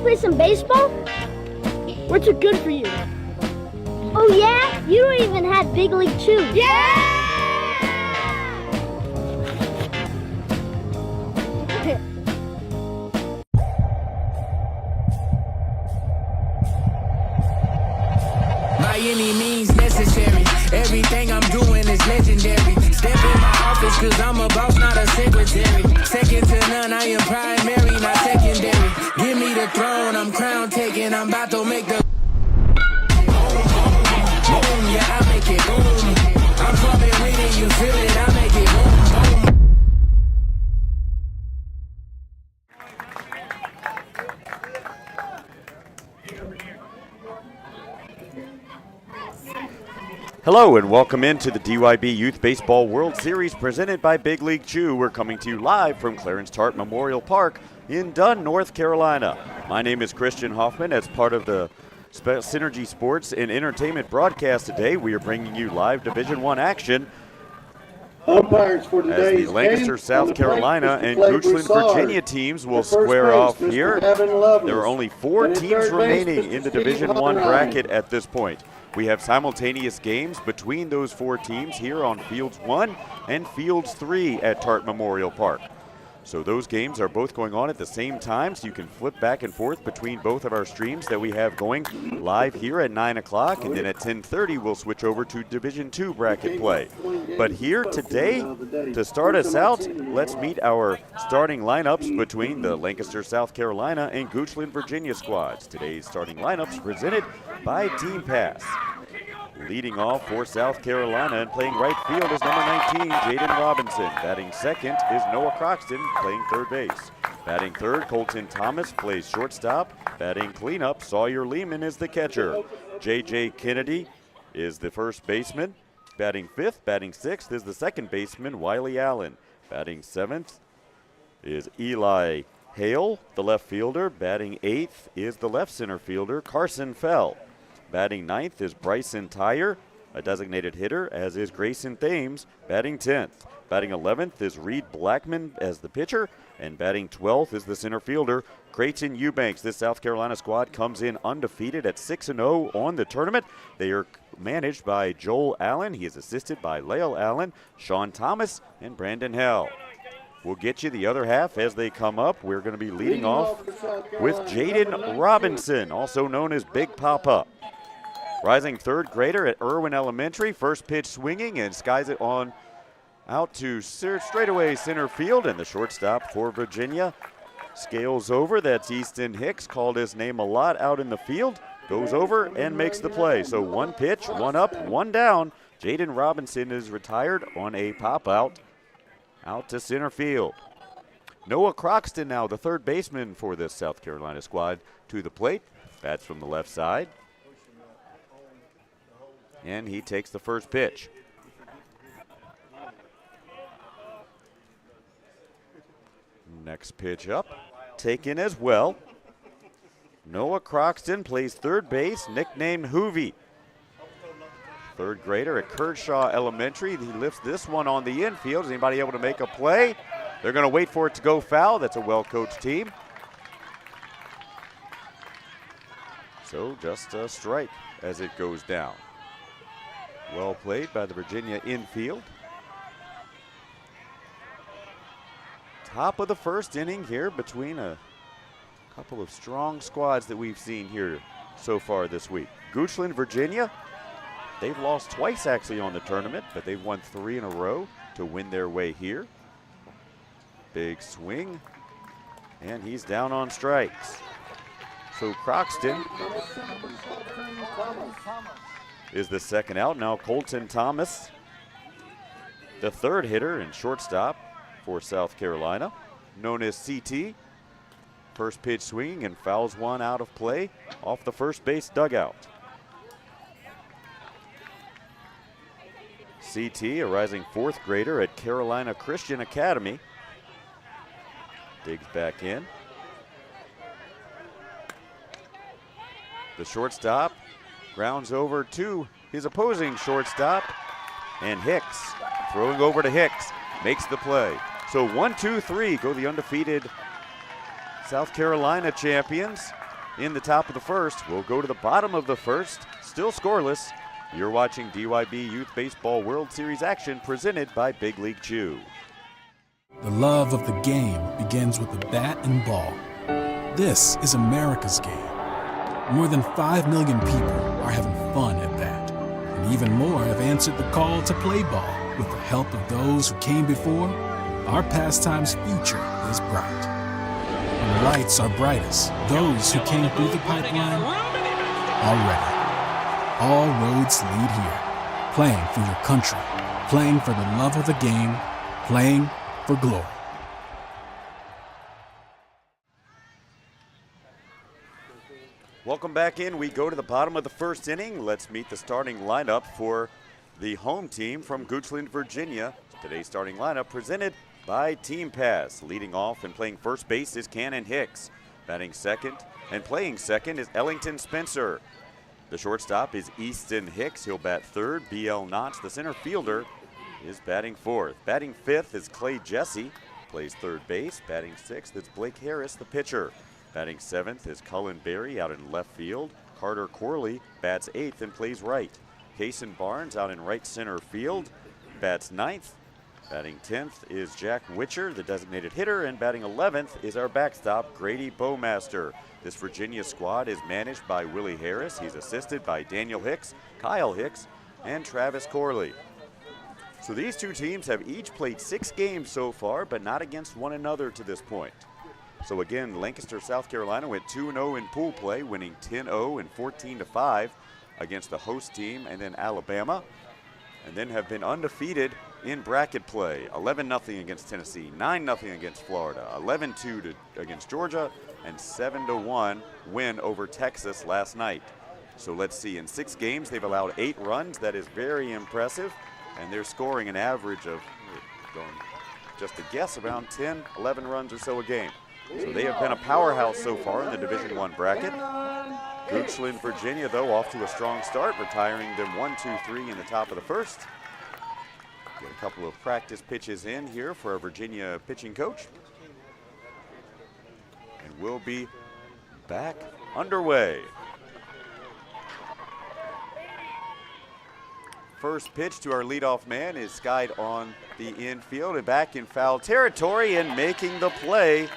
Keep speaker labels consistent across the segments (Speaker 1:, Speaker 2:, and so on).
Speaker 1: to play some baseball? What's it good for you? Oh yeah? You don't even have Big League Chew. Yeah!
Speaker 2: By any means necessary, everything I'm doing is legendary. Step in my office cause I'm a boss, not a secretary. Second to none, I am primary, not secondary. Give me the throne, I'm crown taking, I'm about to make the boom, yeah, I make it boom. I'm coming with it, you feel it, I make it boom.
Speaker 3: Hello and welcome into the DYB Youth Baseball World Series presented by Big League Chew. We're coming to you live from Clarence Tart Memorial Park in Dunn, North Carolina. My name is Christian Hoffman. As part of the Synergy Sports and Entertainment broadcast today, we are bringing you live Division I action
Speaker 4: Umpires for
Speaker 3: as
Speaker 4: today's
Speaker 3: the Lancaster,
Speaker 4: game.
Speaker 3: South Carolina and Goochland, Virginia teams will square off here. There are only 4 teams remaining in the Division I bracket at this point. We have simultaneous games between those 4 teams here on Fields 1 and Fields 3 at Tart Memorial Park. So those games are both going on at the same time, so you can flip back and forth between both of our streams that we have going live here at 9 o'clock, and then at 10:30 we'll switch over to Division II bracket play. But here today, to start us out, let's meet our starting lineups between the Lancaster, South Carolina and Goochland, Virginia squads. Today's starting lineups presented by Team Pass. Leading off for South Carolina and playing right field is number 19, Jaden Robinson. Batting second is Noah Croxton, playing third base. Batting third, Colton Thomas plays shortstop. Batting cleanup, Sawyer Lehman is the catcher. J.J. Kennedy is the first baseman. Batting fifth, batting sixth is the second baseman, Wiley Allen. Batting seventh is Eli Hale, the left fielder. Batting eighth is the left center fielder, Carson Fell. Batting ninth is Bryson Tyre, a designated hitter, as is Grayson Thames, batting 10th. Batting 11th is Reed Blackman as the pitcher, and batting 12th is the center fielder, Creighton Eubanks. This South Carolina squad comes in undefeated at 6-0 on the tournament. They are managed by Joel Allen. He is assisted by Lael Allen, Sean Thomas, and Brandon Hell. We'll get you the other half as they come up. We're going to be leading off with Jaden Robinson, also known as Big Papa. Rising third grader at Irwin Elementary, first pitch swinging and skies it on out to straightaway center field, and the shortstop for Virginia scales over. That's Easton Hicks, called his name a lot out in the field, goes over and makes the play. So one pitch, one up, one down. Jaden Robinson is retired on a pop out to center field. Noah Croxton now, the third baseman for this South Carolina squad, to the plate. Bats from the left side. And he takes the first pitch. Next pitch up, taken as well. Noah Croxton plays third base, nicknamed Hoovie. Third grader at Kershaw Elementary. He lifts this one on the infield. Is anybody able to make a play? They're going to wait for it to go foul. That's a well-coached team. So just a strike as it goes down. Well played by the Virginia infield. Top of the first inning here between a couple of strong squads that we've seen here so far this week. Goochland, Virginia, they've lost twice actually on the tournament, but they've won 3 in a row to win their way here. Big swing, and he's down on strikes. So Croxton is the second out. Now Colton Thomas, the third hitter and shortstop for South Carolina, known as CT. First pitch swinging and fouls one out of play off the first base dugout. CT, a rising fourth grader at Carolina Christian Academy. Digs back in. The shortstop grounds over to his opposing shortstop, and Hicks, throwing over to Hicks, makes the play. So 1, 2, 3 go the undefeated South Carolina champions. in the top of the first. We'll go to the bottom of the first, still scoreless. You're watching DYB Youth Baseball World Series action presented by Big League Chew.
Speaker 5: The love of the game begins with the bat and ball. This is America's game. More than 5 million people are having fun at that. And even more have answered the call to play ball. With the help of those who came before, our pastime's future is bright. When the lights are brightest, those who came through the pipeline are ready. All roads lead here. Playing for your country, playing for the love of the game, playing for glory.
Speaker 3: Welcome back in. We go to the bottom of the first inning. Let's meet the starting lineup for the home team from Goochland, Virginia. Today's starting lineup presented by Team Pass. Leading off and playing first base is Cannon Hicks. Batting second and playing second is Ellington Spencer. The shortstop is Easton Hicks. He'll bat third. B.L. Knotts, the center fielder, is batting fourth. Batting fifth is Clay Jesse. Plays third base. Batting sixth is Blake Harris, the pitcher. Batting seventh is Cullen Berry out in left field. Carter Corley bats eighth and plays right. Kason Barnes out in right center field, bats ninth. Batting 10th is Jack Witcher, the designated hitter, and batting 11th is our backstop, Grady Bowmaster. This Virginia squad is managed by Willie Harris. He's assisted by Daniel Hicks, Kyle Hicks, and Travis Corley. So these two teams have each played 6 games so far, but not against one another to this point. So again, Lancaster, South Carolina went 2-0 in pool play, winning 10-0 and 14-5 against the host team, and then Alabama, and then have been undefeated in bracket play. 11-0 against Tennessee, 9-0 against Florida, 11-2 against Georgia, and 7-1 win over Texas last night. So let's see, in 6 games they've allowed 8 runs. That is very impressive, and they're scoring an average of, going just a guess, around 10, 11 runs or so a game. So they have been a powerhouse so far in the Division I bracket. Goochland, Virginia, though, off to a strong start, retiring them 1-2-3 in the top of the first. Get a couple of practice pitches in here for our Virginia pitching coach. And we'll be back underway. First pitch to our leadoff man is skied on the infield and back in foul territory, and making the play.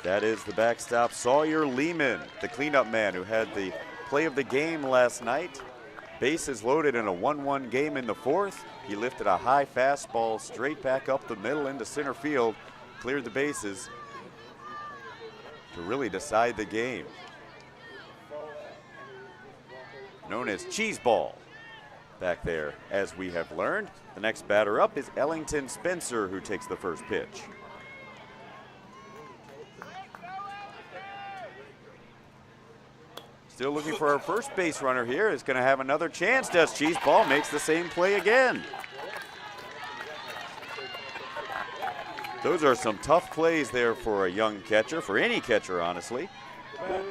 Speaker 3: That is the backstop, Sawyer Lehman, the cleanup man who had the play of the game last night. Bases loaded in a 1-1 game in the fourth. He lifted a high fastball straight back up the middle into center field, cleared the bases to really decide the game. Known as cheese ball back there, as we have learned. The next batter up is Ellington Spencer, who takes the first pitch. Still looking for our first base runner here. Is going to have another chance. Does Cheeseball, makes the same play again. Those are some tough plays there for a young catcher, for any catcher, honestly,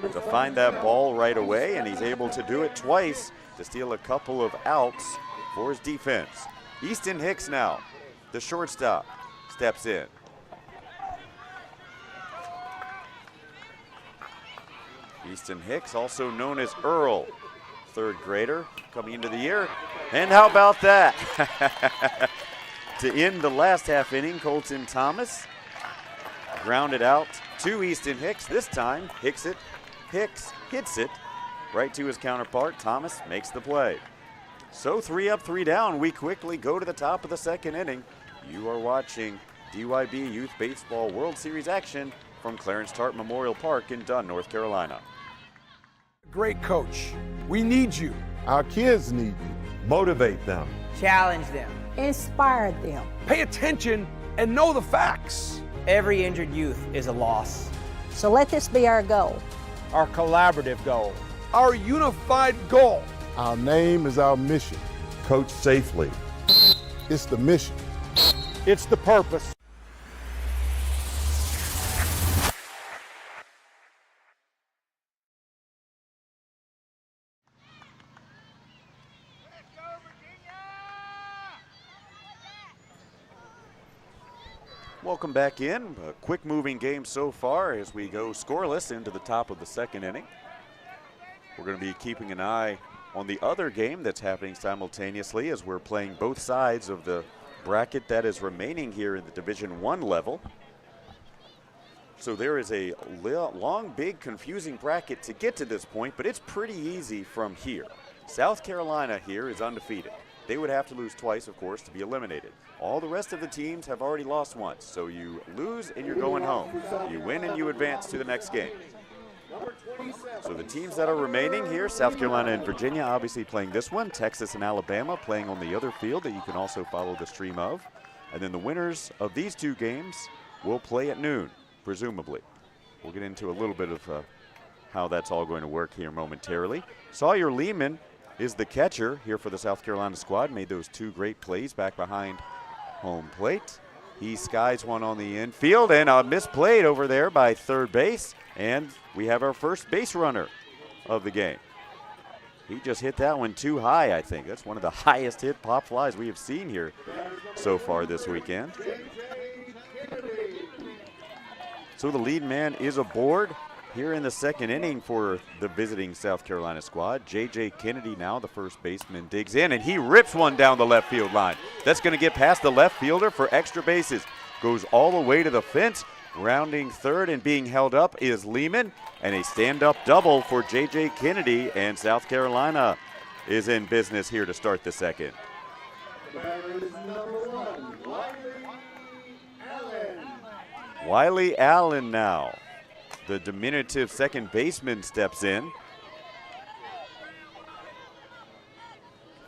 Speaker 3: to find that ball right away, and he's able to do it twice to steal a couple of outs for his defense. Easton Hicks now, the shortstop, steps in. Easton Hicks, also known as Earl, third grader coming into the year. And how about that? To end the last half inning, Colton Thomas grounded out to Easton Hicks. This time, Hicks hits it right to his counterpart. Thomas makes the play. So 3 up, 3 down. We quickly go to the top of the second inning. You are watching DYB Youth Baseball World Series action from Clarence Tart Memorial Park in Dunn, North Carolina.
Speaker 6: Great coach. We need you.
Speaker 7: Our kids need you. Motivate them.
Speaker 8: Challenge them.
Speaker 9: Inspire them.
Speaker 6: Pay attention and know the facts.
Speaker 8: Every injured youth is a loss.
Speaker 9: So let this be our goal.
Speaker 8: Our collaborative goal.
Speaker 6: Our unified goal.
Speaker 7: Our name is our mission. Coach safely. It's the mission.
Speaker 6: It's the purpose.
Speaker 3: Welcome back in. A quick moving game so far as we go scoreless into the top of the second inning. We're going to be keeping an eye on the other game that's happening simultaneously as we're playing both sides of the bracket that is remaining here in the Division I level. So there is a long, big, confusing bracket to get to this point, but it's pretty easy from here. South Carolina here is undefeated. They would have to lose twice, of course, to be eliminated. All the rest of the teams have already lost once, so you lose and you're going home. You win and you advance to the next game. So the teams that are remaining here, South Carolina and Virginia obviously playing this one, Texas and Alabama playing on the other field that you can also follow the stream of. And then the winners of these two games will play at noon, presumably. We'll get into a little bit of how that's all going to work here momentarily. Sawyer Lehman is the catcher here for the South Carolina squad. Made those two great plays back behind home plate. He skies one on the infield and a misplayed over there by third base. And we have our first base runner of the game. He just hit that one too high, I think. That's one of the highest hit pop flies we have seen here so far this weekend. So the lead man is aboard here in the second inning for the visiting South Carolina squad. J.J. Kennedy now, the first baseman, digs in, and he rips one down the left field line. That's going to get past the left fielder for extra bases. Goes all the way to the fence. Rounding third and being held up is Lehman, and a stand-up double for J.J. Kennedy, and South Carolina is in business here to start the second. Wiley Allen now. The diminutive second baseman steps in.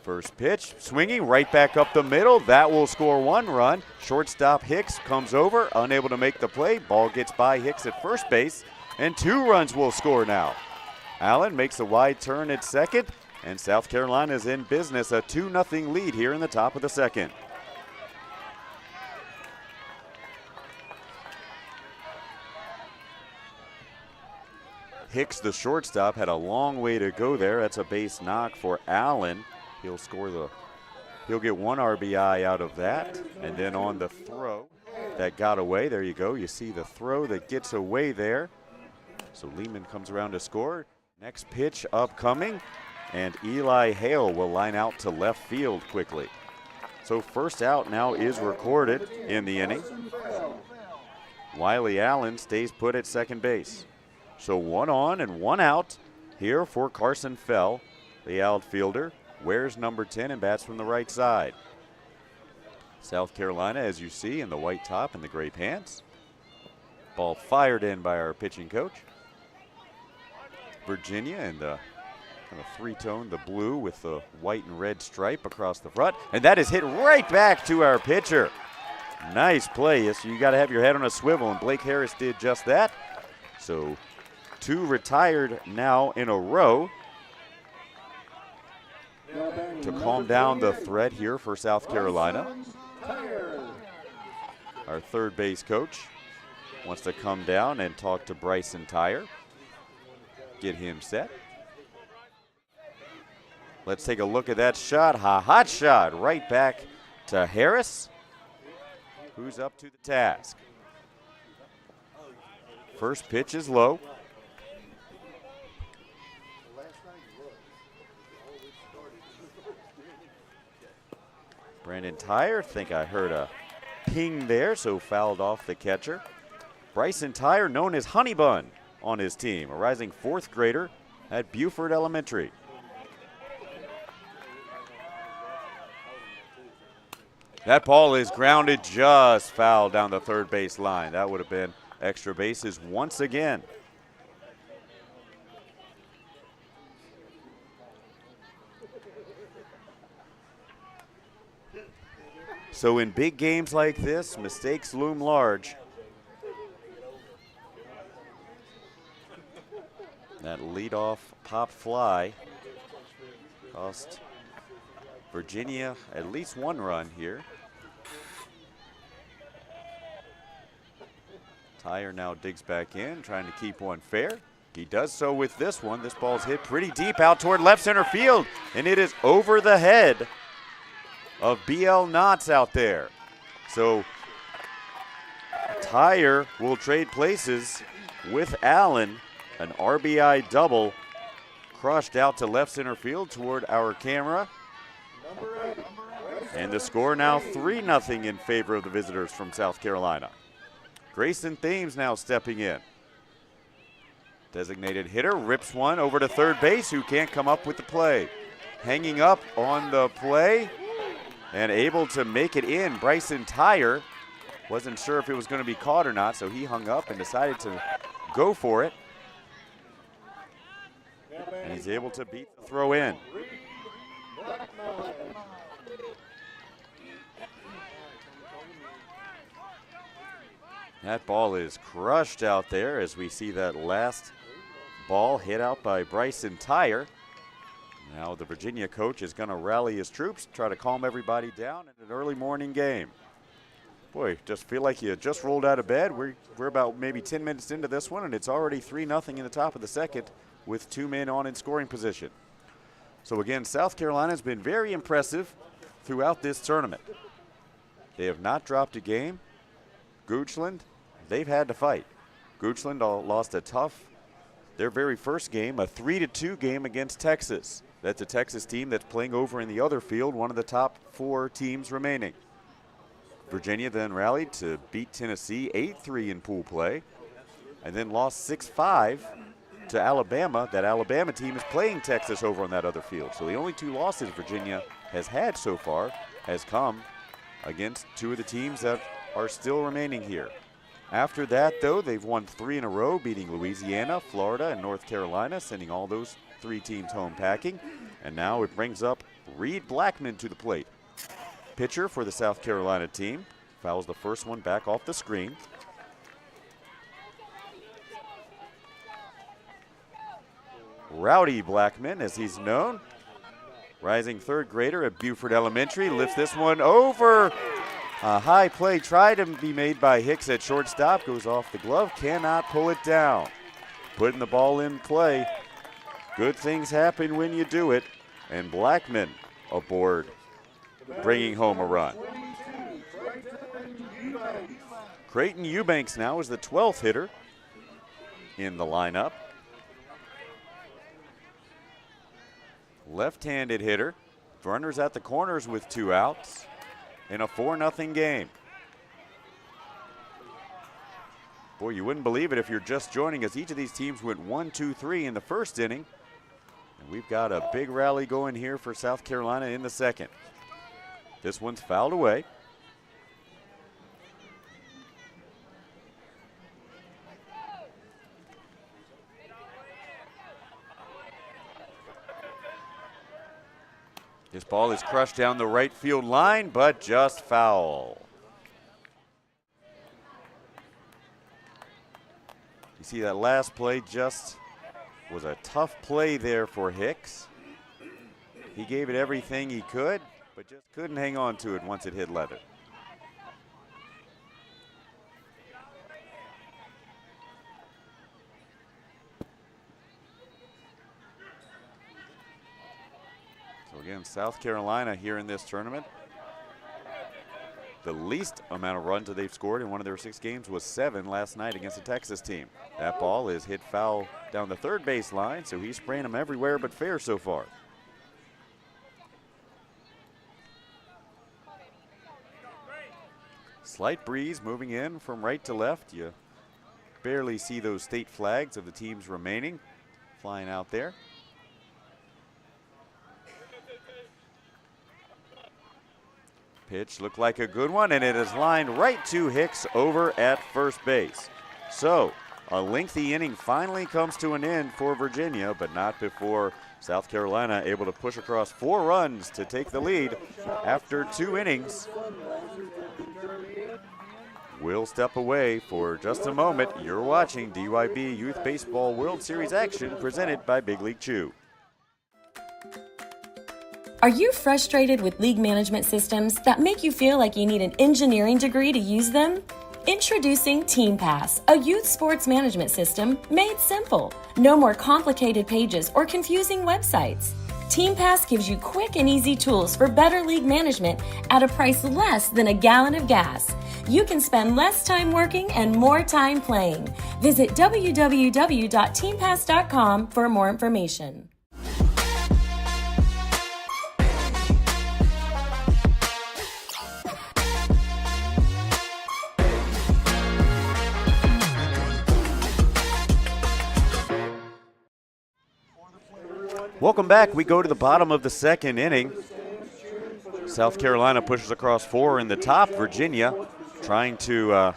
Speaker 3: First pitch, swinging right back up the middle. That will score one run. Shortstop Hicks comes over, unable to make the play. Ball gets by Hicks at first base, and 2 runs will score now. Allen makes a wide turn at second, and South Carolina is in business. A 2-0 lead here in the top of the second. Hicks, the shortstop, had a long way to go there. That's a base knock for Allen. He'll get 1 RBI out of that. And then on the throw that got away, there you go. You see the throw that gets away there. So Lehman comes around to score. Next pitch upcoming, and Eli Hale will line out to left field quickly. So first out now is recorded in the inning. Wiley Allen stays put at second base. So 1 on and 1 out here for Carson Fell, the outfielder. Wears number 10 and bats from the right side. South Carolina, as you see, in the white top and the gray pants. Ball fired in by our pitching coach. Virginia in the kind of 3-tone, the blue with the white and red stripe across the front. And that is hit right back to our pitcher. Nice play. Yes, you got to have your head on a swivel, and Blake Harris did just that. So 2 retired now in a row to calm down the threat here for South Carolina. Our third base coach wants to come down and talk to Bryson Tyre, get him set. Let's take a look at that shot. Hot shot right back to Harris, who's up to the task. First pitch is low. Brandon Tyre, think I heard a ping there, so fouled off the catcher. Bryson Tyre, known as Honey Bun on his team, a rising 4th grader at Buford Elementary. That ball is grounded just foul down the third base line. That would have been extra bases once again. So in big games like this, mistakes loom large. That leadoff pop fly cost Virginia at least 1 run here. Tyre now digs back in, trying to keep one fair. He does so with this one. This ball's hit pretty deep out toward left center field, and it is over the head of B.L. Knotts out there. So Tyre will trade places with Allen. An RBI double crushed out to left center field toward our camera. And the score now 3-0 in favor of the visitors from South Carolina. Grayson Thames now stepping in. Designated hitter rips one over to third base, who can't come up with the play. Hanging up on the play and able to make it in, Bryson Tyre. Wasn't sure if it was going to be caught or not, so he hung up and decided to go for it. And he's able to beat the throw in. That ball is crushed out there as we see that last ball hit out by Bryson Tyre. Now the Virginia coach is going to rally his troops, try to calm everybody down in an early morning game. Boy, just feel like you just rolled out of bed. We're about maybe 10 minutes into this one, and it's already 3-0 in the top of the second with 2 men on in scoring position. So again, South Carolina's been very impressive throughout this tournament. They have not dropped a game. Goochland, they've had to fight. Goochland lost their very first game, a 3-2 game against Texas. That's a Texas team that's playing over in the other field, one of the top 4 teams remaining. Virginia then rallied to beat Tennessee 8-3 in pool play, and then lost 6-5 to Alabama. That Alabama team is playing Texas over on that other field. So the only 2 losses Virginia has had so far has come against 2 of the teams that are still remaining here. After that, though, they've won 3 in a row, beating Louisiana, Florida, and North Carolina, sending all those 3 teams home packing. And now it brings up Reed Blackman to the plate. Pitcher for the South Carolina team. Fouls the first one back off the screen. Rowdy Blackman, as he's known. Rising third grader at Buford Elementary, lifts this one over. A high play tried to be made by Hicks at shortstop, goes off the glove, cannot pull it down. Putting the ball in play. Good things happen when you do it. And Blackman aboard, bringing home a run. Creighton Eubanks now is the 12th hitter in the lineup. Left-handed hitter. Runners at the corners with 2 outs in a 4-0 game. Boy, you wouldn't believe it if you're just joining us. Each of these teams went 1-2-3 in the first inning. And we've got a big rally going here for South Carolina in the second. This one's fouled away. This ball is crushed down the right field line, but just foul. You see that last play just was a tough play there for Hicks. He gave it everything he could, but just couldn't hang on to it once it hit leather. So again, South Carolina here in this tournament. The least amount of runs that they've scored in one of their 6 games was 7 last night against the Texas team. That ball is hit foul down the third base line, so he's spraying them everywhere but fair so far. Slight breeze moving in from right to left. You barely see those state flags of the teams remaining flying out there. Pitch looked like a good one, and it is lined right to Hicks over at first base. So a lengthy inning finally comes to an end for Virginia, but not before South Carolina able to push across 4 runs to take the lead after 2 innings. We'll step away for just a moment. You're watching DYB Youth Baseball World Series action presented by Big League Chew.
Speaker 10: Are you frustrated with league management systems that make you feel like you need an engineering degree to use them? Introducing TeamPass, a youth sports management system made simple. No more complicated pages or confusing websites. Team Pass gives you quick and easy tools for better league management at a price less than a gallon of gas. You can spend less time working and more time playing. Visit www.teampass.com for more information.
Speaker 3: Welcome back. We go to the bottom of the second inning. South Carolina pushes across 4 in the top. Virginia trying to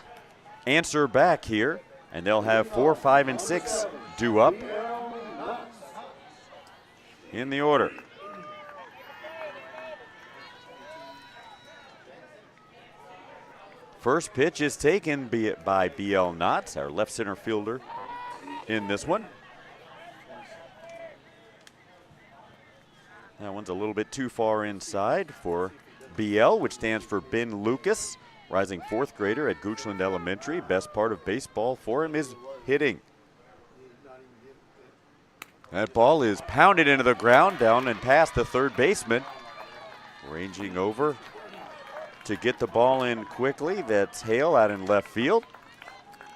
Speaker 3: answer back here, and they'll have 4, 5, and 6 due up in the order. First pitch is taken by B.L. Knotts, our left center fielder in this one. That one's a little bit too far inside for BL, which stands for Ben Lucas, rising 4th grader at Goochland Elementary. Best part of baseball for him is hitting. That ball is pounded into the ground, down and past the third baseman. Ranging over to get the ball in quickly. That's Hale out in left field.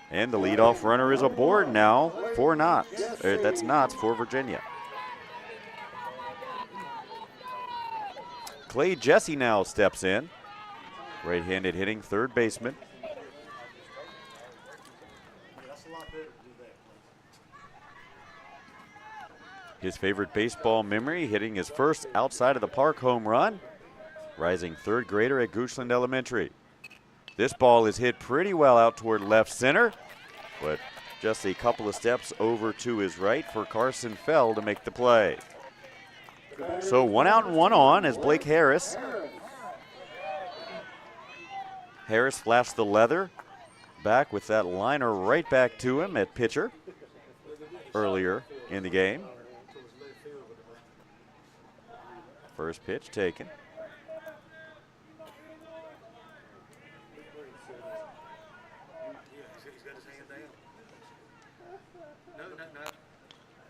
Speaker 3: And the leadoff runner is aboard now for Knotts. That's Knotts for Virginia. Clay Jesse now steps in. Right-handed hitting third baseman. His favorite baseball memory, hitting his first outside of the park home run. Rising 3rd grader at Goochland Elementary. This ball is hit pretty well out toward left center, but just a couple of steps over to his right for Carson Fell to make the play. So 1 out and 1 on as Blake Harris flashed the leather back with that liner right back to him at pitcher earlier in the game. First pitch taken.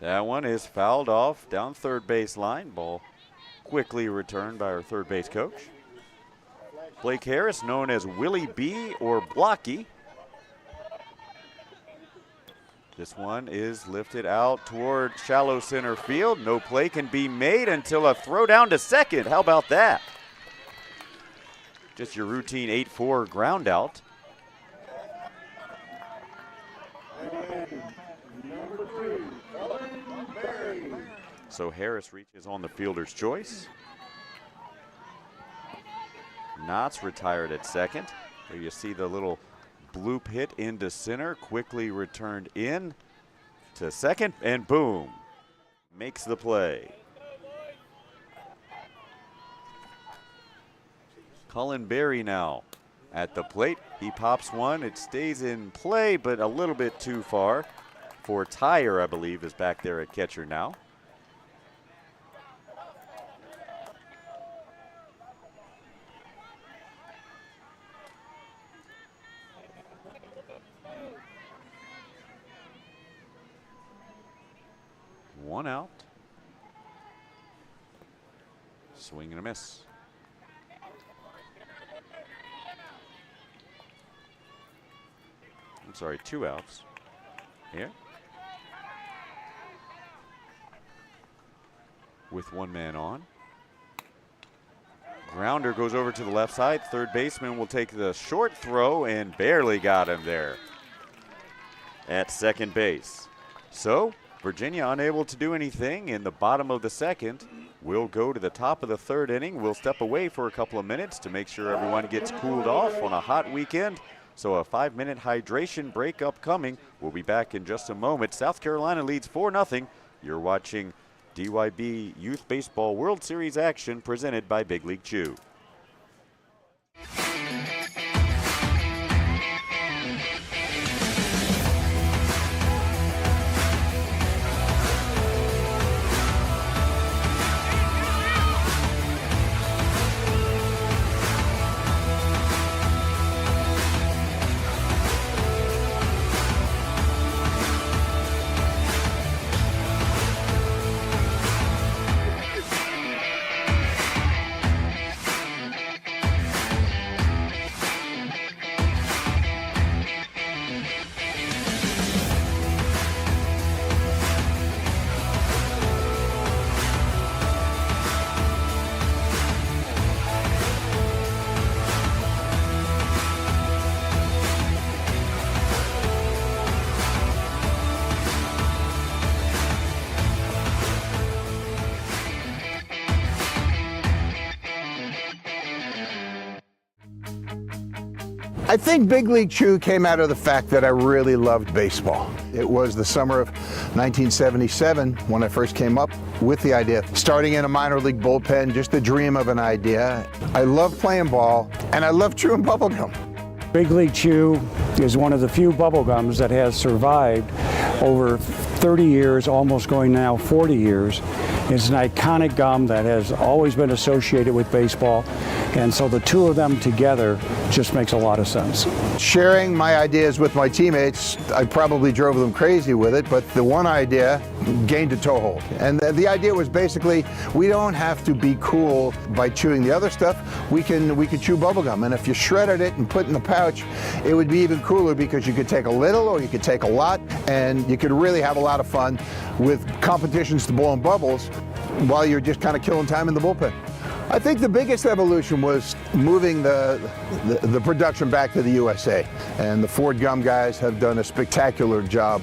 Speaker 3: That one is fouled off down third base line. Ball quickly returned by our third base coach. Blake Harris, known as Willie B or Blocky. This one is lifted out toward shallow center field. No play can be made until a throw down to second. How about that? Just your routine 8-4 ground out. So Harris reaches on the fielder's choice. Knotts retired at second. There you see the little bloop hit into center, quickly returned in to second, and boom, makes the play. Cullen Berry now at the plate. He pops one. It stays in play, but a little bit too far for Tyre, I believe, is back there at catcher now. One out. Swing and a miss. I'm sorry, 2 outs. Here. With 1 man on. Grounder goes over to the left side. Third baseman will take the short throw and barely got him there at second base. So Virginia unable to do anything in the bottom of the second. We'll go to the top of the third inning. We'll step away for a couple of minutes to make sure everyone gets cooled off on a hot weekend. So a 5-minute hydration break upcoming. We'll be back in just a moment. South Carolina leads 4-0. You're watching DYB Youth Baseball World Series action presented by Big League Chew.
Speaker 6: I think Big League Chew came out of the fact that I really loved baseball. It was the summer of 1977 when I first came up with the idea of starting in a minor league bullpen, just a dream of an idea. I love playing ball, and I love chewing bubble gum.
Speaker 11: Big League Chew is one of the few bubble gums that has survived over 30 years, almost going now 40 years. It's an iconic gum that has always been associated with baseball, and so the two of them together just makes a lot of sense.
Speaker 6: Sharing my ideas with my teammates, I probably drove them crazy with it, but the one idea gained a toehold. And the idea was basically, we don't have to be cool by chewing the other stuff. We can chew bubble gum, and if you shredded it and put it in the pouch, it would be even cooler because you could take a little or you could take a lot, and you could really have a lot of fun with competitions to blowing bubbles while you're just kind of killing time in the bullpen. I think the biggest evolution was moving the production back to the USA, and the Ford Gum guys have done a spectacular job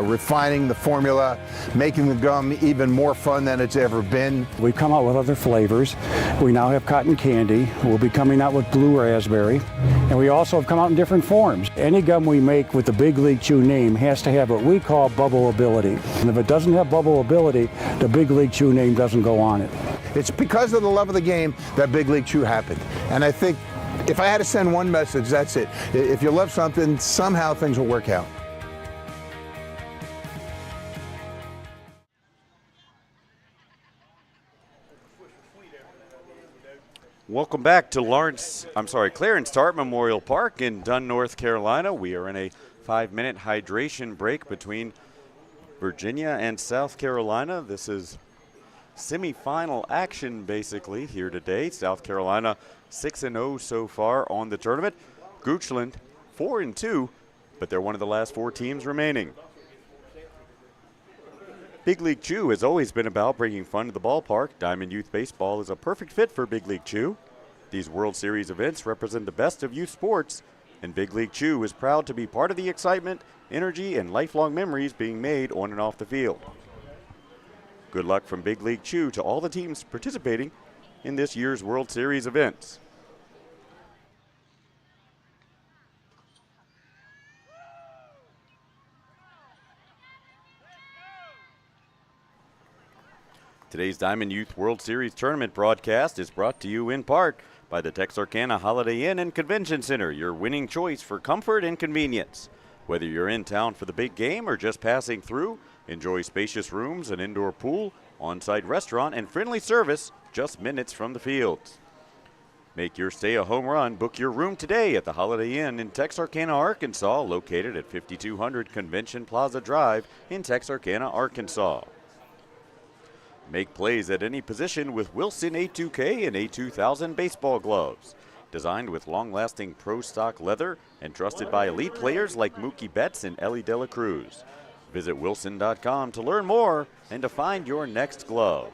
Speaker 6: refining the formula, making the gum even more fun than it's ever been.
Speaker 11: We've come out with other flavors. We now have cotton candy. We'll be coming out with blue raspberry, and we also have come out in different forms. Any gum we make with the Big League Chew name has to have what we call bubble ability, and if it doesn't have bubble ability, the Big League Chew name doesn't go on it.
Speaker 6: It's because of the love of the game that Big League Chew happened. And I think if I had to send one message, that's it. If you love something, somehow things will work out.
Speaker 3: Welcome back to Clarence Tart Memorial Park in Dunn, North Carolina. We are in a 5-minute hydration break between Virginia and South Carolina. This is semifinal action basically here today. South Carolina 6-0 so far on the tournament. Goochland 4-2, but they're one of the last 4 teams remaining. Big League Chew has always been about bringing fun to the ballpark. Diamond Youth Baseball is a perfect fit for Big League Chew. These World Series events represent the best of youth sports, and Big League Chew is proud to be part of the excitement, energy, and lifelong memories being made on and off the field. Good luck from Big League Chew to all the teams participating in this year's World Series events. Today's Diamond Youth World Series Tournament broadcast is brought to you in part by the Texarkana Holiday Inn and Convention Center, your winning choice for comfort and convenience. Whether you're in town for the big game or just passing through, enjoy spacious rooms, an indoor pool, on-site restaurant, and friendly service just minutes from the fields. Make your stay a home run. Book your room today at the Holiday Inn in Texarkana, Arkansas, located at 5200 Convention Plaza Drive in Texarkana, Arkansas. Make plays at any position with Wilson A2K and A2000 baseball gloves. Designed with long-lasting pro stock leather and trusted by elite players like Mookie Betts and Ellie De La Cruz. Visit wilson.com to learn more and to find your next glove.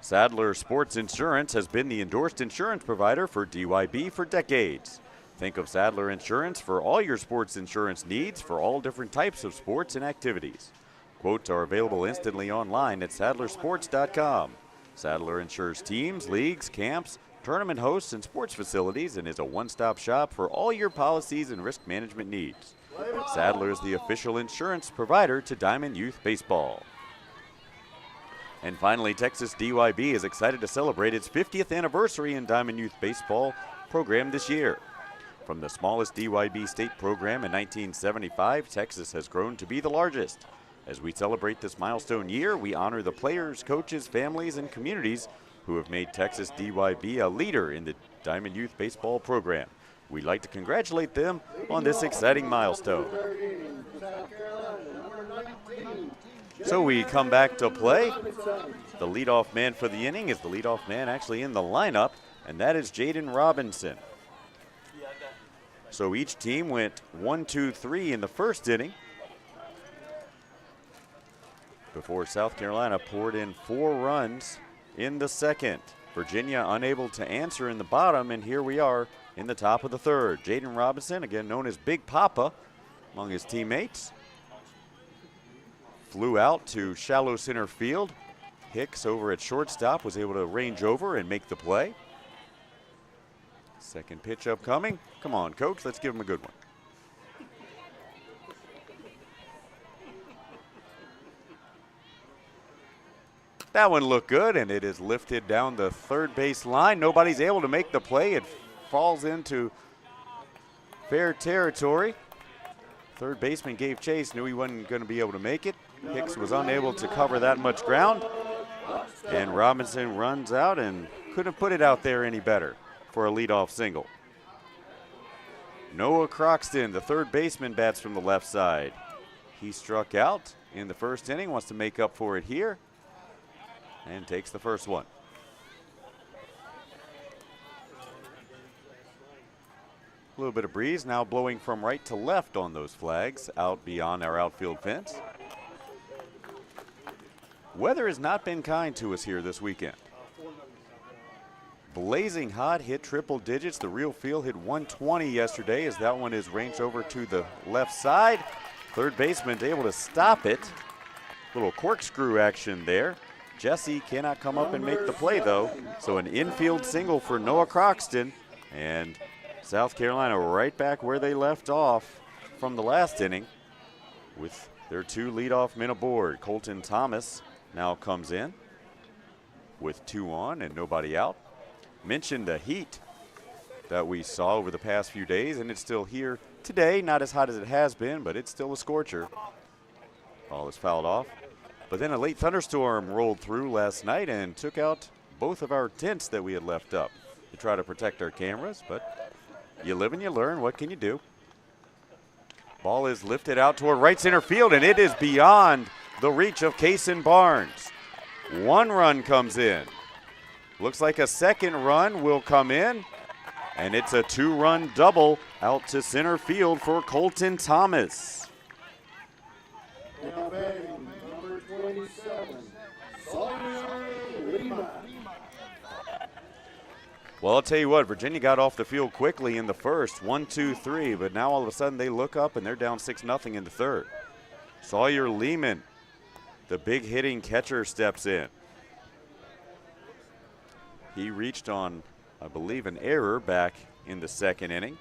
Speaker 3: Sadler Sports Insurance has been the endorsed insurance provider for DYB for decades. Think of Sadler Insurance for all your sports insurance needs for all different types of sports and activities. Quotes are available instantly online at sadlersports.com. Sadler insures teams, leagues, camps, tournament hosts, and sports facilities, and is a one-stop shop for all your policies and risk management needs. Sadler is the official insurance provider to Diamond Youth Baseball. And finally, Texas DYB is excited to celebrate its 50th anniversary in Diamond Youth Baseball program this year. From the smallest DYB state program in 1975, Texas has grown to be the largest. As we celebrate this milestone year, we honor the players, coaches, families, and communities who have made Texas DYB a leader in the Diamond Youth Baseball program. We'd like to congratulate them on this exciting milestone. So we come back to play. The leadoff man for the inning is the leadoff man actually in the lineup, and that is Jaden Robinson. So each team went 1-2-3 in the first inning before South Carolina poured in 4 runs in the second. Virginia unable to answer in the bottom, and here we are in the top of the third. Jaden Robinson, again known as Big Papa among his teammates, flew out to shallow center field. Hicks over at shortstop was able to range over and make the play. Second pitch upcoming. Come on, coach, let's give him a good one. That one looked good, and it is lifted down the third base line. Nobody's able to make the play. It falls into fair territory. Third baseman gave chase, knew he wasn't going to be able to make it. Hicks was unable to cover that much ground. And Robinson runs out and couldn't put it out there any better for a leadoff single. Noah Croxton, the third baseman, bats from the left side. He struck out in the first inning, wants to make up for it here, and takes the first one. A little bit of breeze now blowing from right to left on those flags out beyond our outfield fence. Weather has not been kind to us here this weekend. Blazing hot, hit triple digits. The real feel hit 120 yesterday as that one is ranged over to the left side. Third baseman able to stop it. Little corkscrew action there. Jesse cannot come up and make the play though. So an infield single for Noah Croxton, and South Carolina right back where they left off from the last inning with their two leadoff men aboard. Colton Thomas now comes in with 2 on and nobody out. Mentioned the heat that we saw over the past few days, and it's still here today. Not as hot as it has been, but it's still a scorcher. Ball is fouled off. But then a late thunderstorm rolled through last night and took out both of our tents that we had left up to try to protect our cameras, but you live and you learn. What can you do? Ball is lifted out toward right center field, and it is beyond the reach of Kason Barnes. 1 run comes in. Looks like a second run will come in, and it's a 2-run double out to center field for Colton Thomas.
Speaker 4: Now batting, number 27, Sawyer Lima.
Speaker 3: Well, I'll tell you what, Virginia got off the field quickly in the first, 1-2-3, but now all of a sudden they look up and they're down 6-0 in the third. Sawyer Lehman, the big hitting catcher, steps in. He reached on, I believe, an error back in the second inning.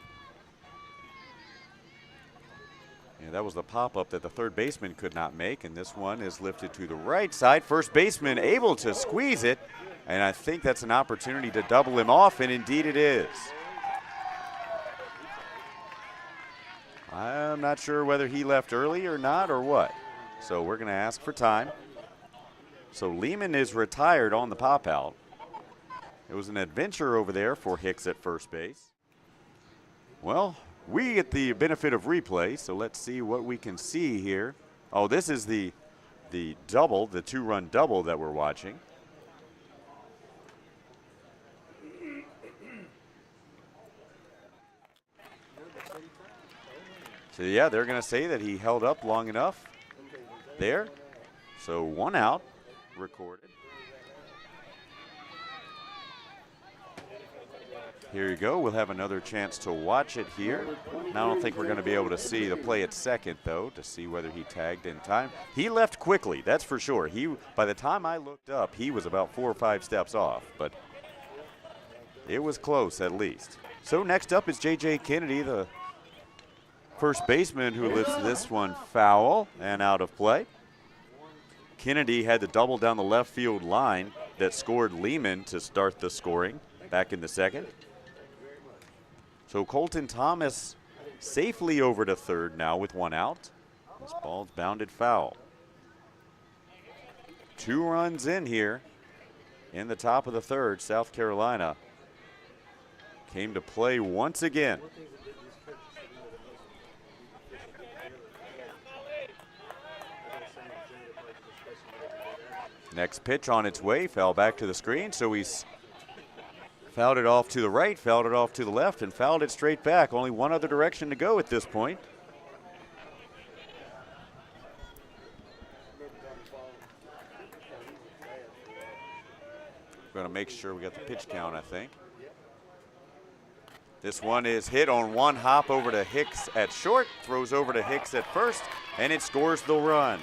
Speaker 3: And that was the pop-up that the third baseman could not make, and this one is lifted to the right side. First baseman able to squeeze it, and I think that's an opportunity to double him off, and indeed it is. I'm not sure whether he left early or not or what, so we're going to ask for time. So Lehman is retired on the pop-out. It was an adventure over there for Hicks at first base. Well, we get the benefit of replay, so let's see what we can see here. Oh, this is the double, the 2-run double that we're watching. So yeah, they're going to say that he held up long enough there. So 1 out, recorded. Here you go. We'll have another chance to watch it here. Now I don't think we're going to be able to see the play at second, though, to see whether he tagged in time. He left quickly, that's for sure. By the time I looked up, he was about 4 or 5 steps off, but it was close at least. So next up is J.J. Kennedy, the first baseman, who lifts this one foul and out of play. Kennedy had the double down the left field line that scored Lehman to start the scoring back in the second. So Colton Thomas safely over to third now with 1 out. This ball's bounded foul. 2 runs in here in the top of the third. South Carolina came to play once again. Next pitch on its way, fell back to the screen, so he's fouled it off to the right, fouled it off to the left, and fouled it straight back. Only one other direction to go at this point. We're going to make sure we got the pitch count, I think. This one is hit on 1 hop over to Hicks at short, throws over to Hicks at first, and it scores the run.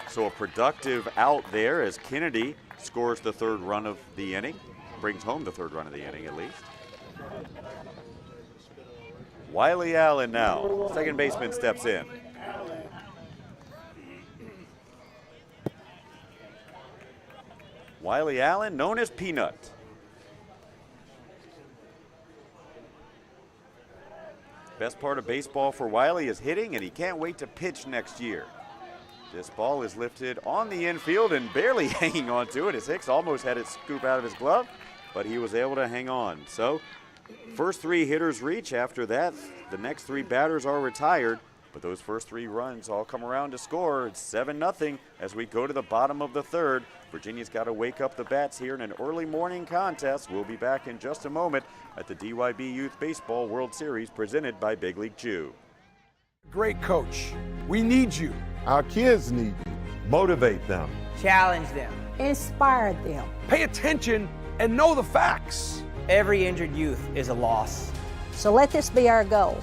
Speaker 3: So a productive out there as Kennedy scores the 3rd run of the inning. brings home the third run of the inning at least. Wiley Allen now, second baseman, steps in. Wiley Allen, known as Peanut. Best part of baseball for Wiley is hitting, and he can't wait to pitch next year. This ball is lifted on the infield and barely hanging on to it as Hicks almost had it scoop out of his glove, but he was able to hang on. So, first three hitters reach. After that, the next three batters are retired, but those first three runs all come around to score. It's 7-0 as we go to the bottom of the third. Virginia's got to wake up the bats here in an early morning contest. We'll be back in just a moment at the DYB Youth Baseball World Series presented by Big League Chew.
Speaker 12: Great coach. We need you.
Speaker 7: Our kids need you. Motivate them.
Speaker 8: Challenge them.
Speaker 9: Inspire them.
Speaker 12: Pay attention and know the facts.
Speaker 8: Every injured youth is a loss.
Speaker 9: So let this be our goal.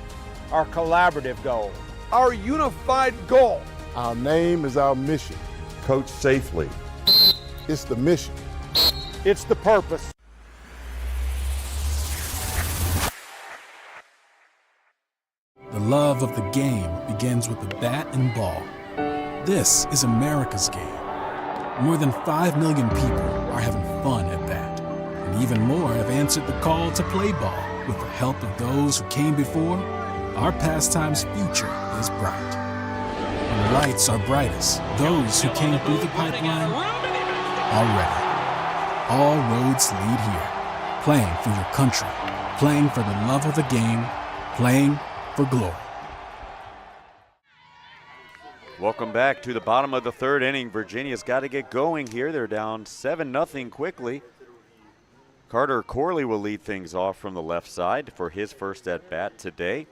Speaker 8: Our collaborative goal.
Speaker 12: Our unified goal.
Speaker 7: Our name is our mission. Coach safely. It's the mission.
Speaker 8: It's the purpose.
Speaker 5: The love of the game begins with the bat and ball. This is America's game. More than 5 million people are having fun at that. And even more have answered the call to play ball. With the help of those who came before, our pastime's future is bright. When the lights are brightest, those who came through the pipeline are ready. All roads lead here. Playing for your country, playing for the love of the game, playing for glory.
Speaker 3: Welcome back to the bottom of the third inning. Virginia's got to get going here. They're down 7-0 quickly. Carter Corley will lead things off from the left side for his first at-bat today.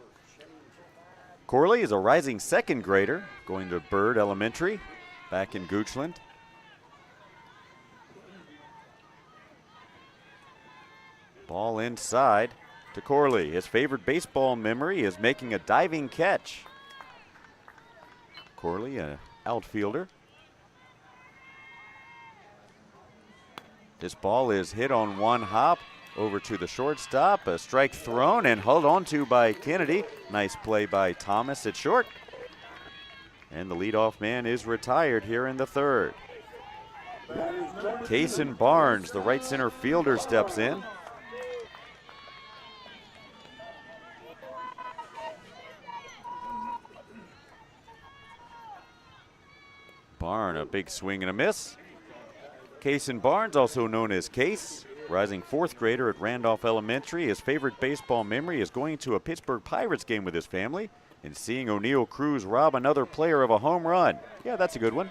Speaker 3: Corley is a rising second grader going to Byrd Elementary back in Goochland. Ball inside to Corley. His favorite baseball memory is making a diving catch. Corley, an outfielder. This ball is hit on one hop over to the shortstop. A strike thrown and held onto by Kennedy. Nice play by Thomas at short. And the leadoff man is retired here in the third. Kaysen Barnes, the right center fielder, steps in. Barnes, a big swing and a miss. Kaysen Barnes, also known as Case, rising fourth grader at Randolph Elementary. His favorite baseball memory is going to a Pittsburgh Pirates game with his family and seeing O'Neill Cruz rob another player of a home run. Yeah, that's a good one.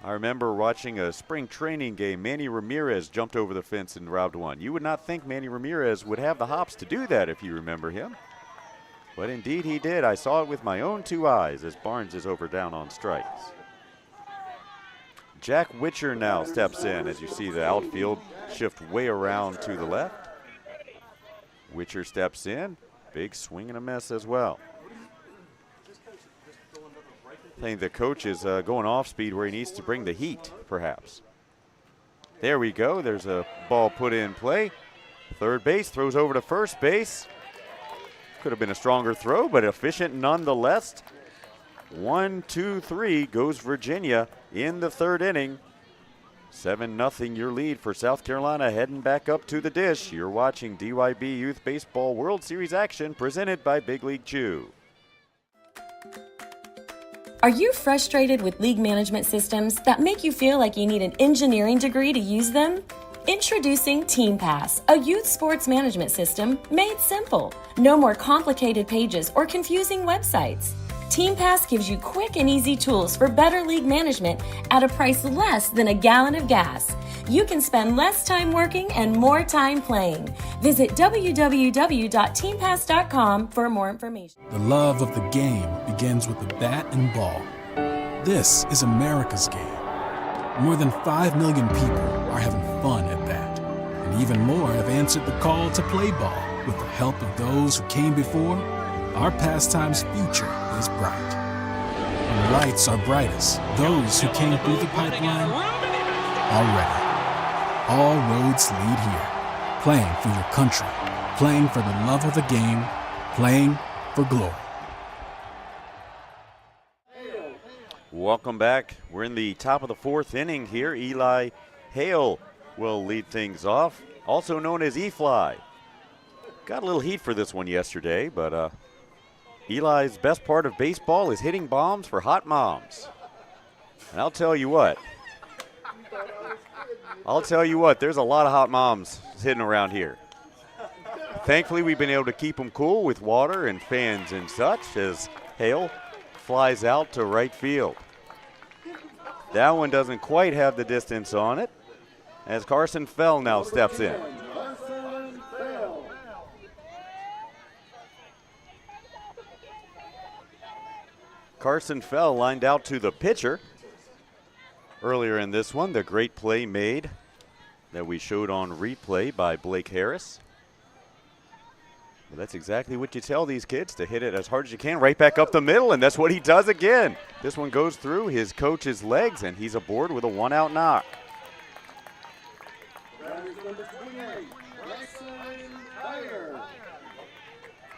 Speaker 3: I remember watching a spring training game. Manny Ramirez jumped over the fence and robbed one. You would not think Manny Ramirez would have the hops to do that if you remember him. But indeed he did. I saw it with my own two eyes as Barnes is over down on strikes. Jack Witcher now steps in as you see the outfield shift way around to the left. Witcher steps in. Big swing and a miss as well. I think the coach is going off speed where he needs to bring the heat, perhaps. There we go. There's a ball put in play. Third base throws over to first base. Could have been a stronger throw, but efficient nonetheless. 1, 2, 3 goes Virginia in the third inning. 7-0 your lead for South Carolina heading back up to the dish. You're watching DYB Youth Baseball World Series action presented by Big League Chew.
Speaker 10: Are you frustrated with league management systems that make you feel like you need an engineering degree to use them? Introducing TeamPass, a youth sports management system made simple. No more complicated pages or confusing websites. TeamPass gives you quick and easy tools for better league management at a price less than a gallon of gas. You can spend less time working and more time playing. Visit www.teampass.com for more information.
Speaker 5: The love of the game begins with the bat and ball. This is America's game. More than 5 million people are having fun at that. And even more have answered the call to play ball. With the help of those who came before, our pastime's future is bright. When the lights are brightest, those who came through the pipeline are ready. All roads lead here. Playing for your country, playing for the love of the game, playing for glory.
Speaker 3: Welcome back. We're in the top of the fourth inning here. Eli Hale will lead things off, also known as E-Fly. Got a little heat for this one yesterday, but Eli's best part of baseball is hitting bombs for hot moms. And I'll tell you what, there's a lot of hot moms sitting around here. Thankfully, we've been able to keep them cool with water and fans and such as Hale flies out to right field. That one doesn't quite have the distance on it as Carson Fell now steps in. Carson Fell lined out to the pitcher. Earlier in this one, the great play made that we showed on replay by Blake Harris. Well, that's exactly what you tell these kids, to hit it as hard as you can, right back up the middle, and that's what he does again. This one goes through his coach's legs, and he's aboard with a one-out knock.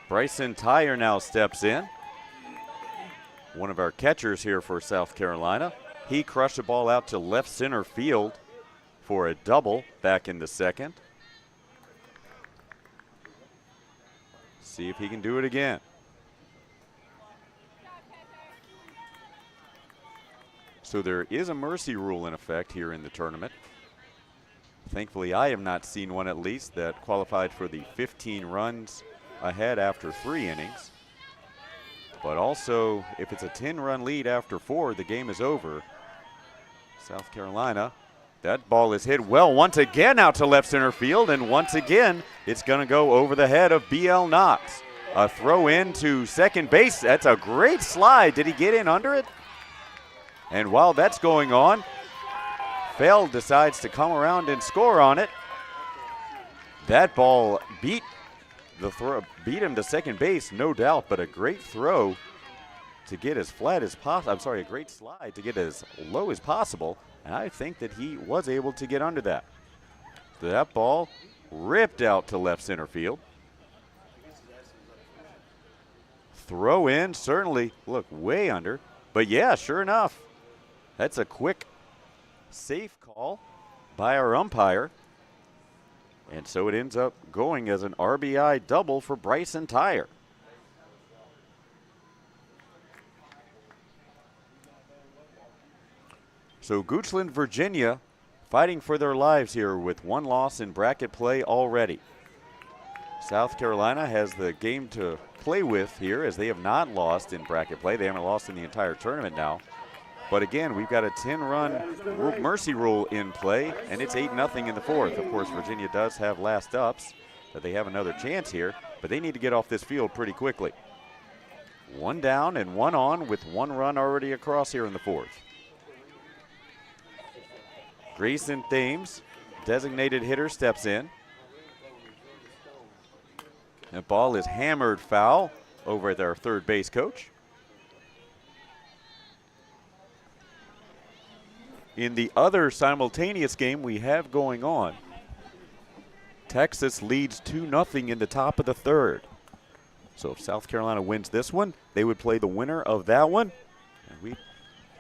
Speaker 3: Bryson Tyre now steps in. One of our catchers here for South Carolina. He crushed the ball out to left center field for a double back in the second. See if he can do it again. So there is a mercy rule in effect here in the tournament. Thankfully, I have not seen one at least that qualified for the 15 runs ahead after 3 innings. But also, if it's a 10-run lead after 4, the game is over. South Carolina, that ball is hit well once again out to left center field, and once again, it's going to go over the head of B.L. Knox. A throw in to second base. That's a great slide. Did he get in under it? And while that's going on, Fell decides to come around and score on it. That ball beat him to second base, no doubt, but a great throw to get as flat as possible. I'm sorry, a great slide to get as low as possible, and I think that he was able to get under that. That ball ripped out to left center field. Throw in, certainly look way under, but yeah, sure enough, that's a quick, safe call by our umpire. And so it ends up going as an RBI double for Bryson Tyre. So Goochland, Virginia, fighting for their lives here with one loss in bracket play already. South Carolina has the game to play with here as they have not lost in bracket play. They haven't lost in the entire tournament now. But again, we've got a 10-run mercy rule in play, and it's 8-0 in the fourth. Of course, Virginia does have last ups, but they have another chance here, but they need to get off this field pretty quickly. One down and one on with 1 run already across here in the fourth. Grayson Thames, designated hitter, steps in. The ball is hammered foul over at our third base coach. In the other simultaneous game we have going on, Texas leads 2-0 in the top of the third. So if South Carolina wins this one, they would play the winner of that one, and we'd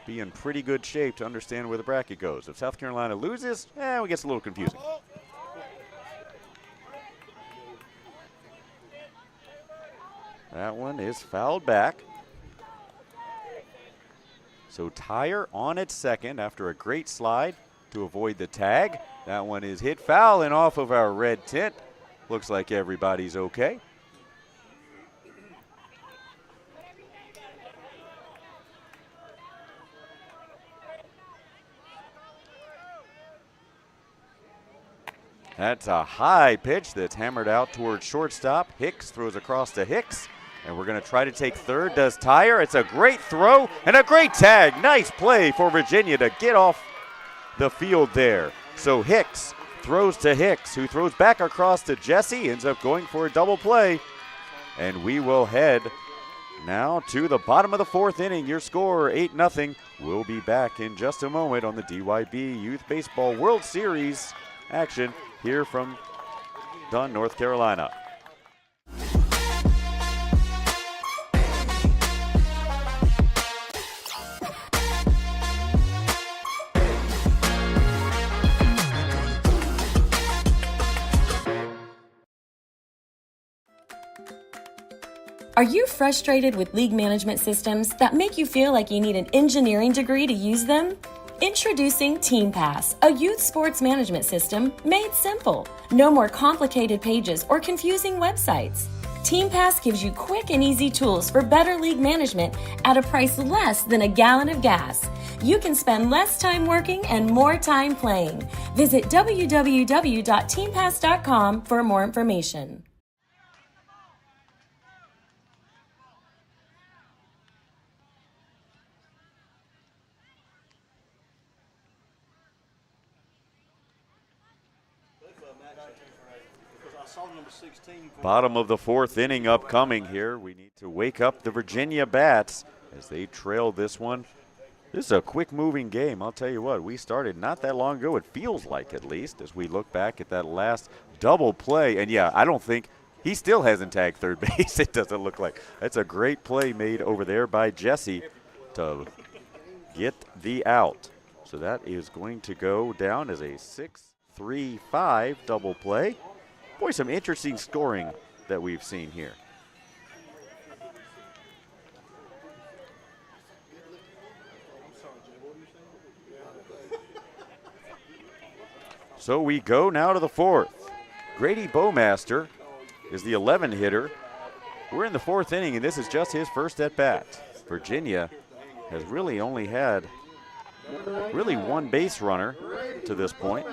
Speaker 3: be in pretty good shape to understand where the bracket goes. If South Carolina loses, it gets a little confusing. That one is fouled back. So Tyre on at second after a great slide to avoid the tag. That one is hit foul and off of our red tent. Looks like everybody's okay. That's a high pitch that's hammered out towards shortstop. Hicks throws across to Hicks. And we're going to try to take third. Does Tyre. It's a great throw and a great tag. Nice play for Virginia to get off the field there. So Hicks throws to Hicks, who throws back across to Jesse. Ends up going for a double play. And we will head now to the bottom of the fourth inning. Your score, 8-0. We'll be back in just a moment on the DYB Youth Baseball World Series action here from Dunn, North Carolina.
Speaker 10: Are you frustrated with league management systems that make you feel like you need an engineering degree to use them? Introducing TeamPass, a youth sports management system made simple. No more complicated pages or confusing websites. TeamPass gives you quick and easy tools for better league management at a price less than a gallon of gas. You can spend less time working and more time playing. Visit www.teampass.com for more information.
Speaker 3: Bottom of the fourth inning upcoming here. We need to wake up the Virginia Bats as they trail this one. This is a quick moving game. I'll tell you what, we started not that long ago, it feels like at least, as we look back at that last double play. And yeah, I don't think he still hasn't tagged third base. It doesn't look like. That's a great play made over there by Jesse to get the out. So that is going to go down as a 6-3-5 double play. Boy, some interesting scoring that we've seen here. So we go now to the fourth. Grady Bowmaster is the 11 hitter. We're in the fourth inning, and this is just his first at bat. Virginia has really only had one base runner to this point.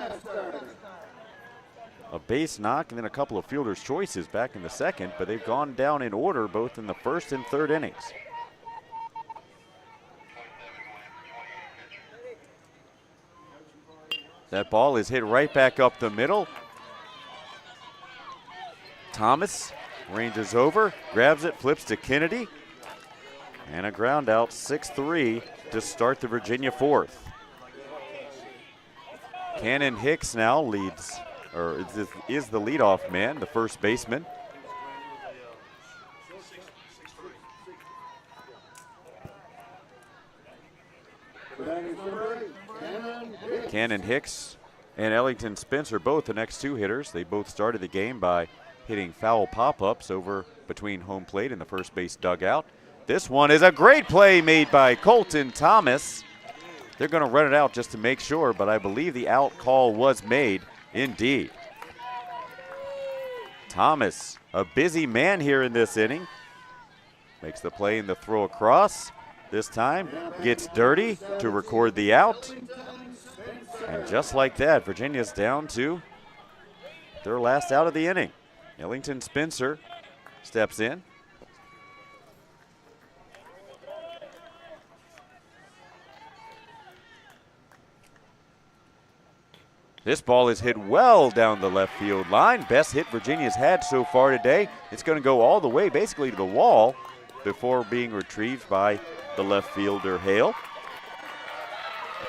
Speaker 3: A base knock and then a couple of fielder's choices back in the second, but they've gone down in order both in the first and third innings. That ball is hit right back up the middle. Thomas ranges over, grabs it, flips to Kennedy, and a ground out, 6-3 to start the Virginia fourth. Cannon Hicks now leads, or is the leadoff man, the first baseman. Cannon Hicks and Ellington Spencer, both the next two hitters. They both started the game by hitting foul pop-ups over between home plate and the first base dugout. This one is a great play made by Colton Thomas. They're going to run it out just to make sure, but I believe the out call was made indeed. Thomas, a busy man here in this inning, makes the play in the throw across. This time gets dirty to record the out. And just like that, Virginia's down to their last out of the inning. Ellington Spencer steps in. This ball is hit well down the left field line. Best hit Virginia's had so far today. It's going to go all the way basically to the wall before being retrieved by the left fielder Hale.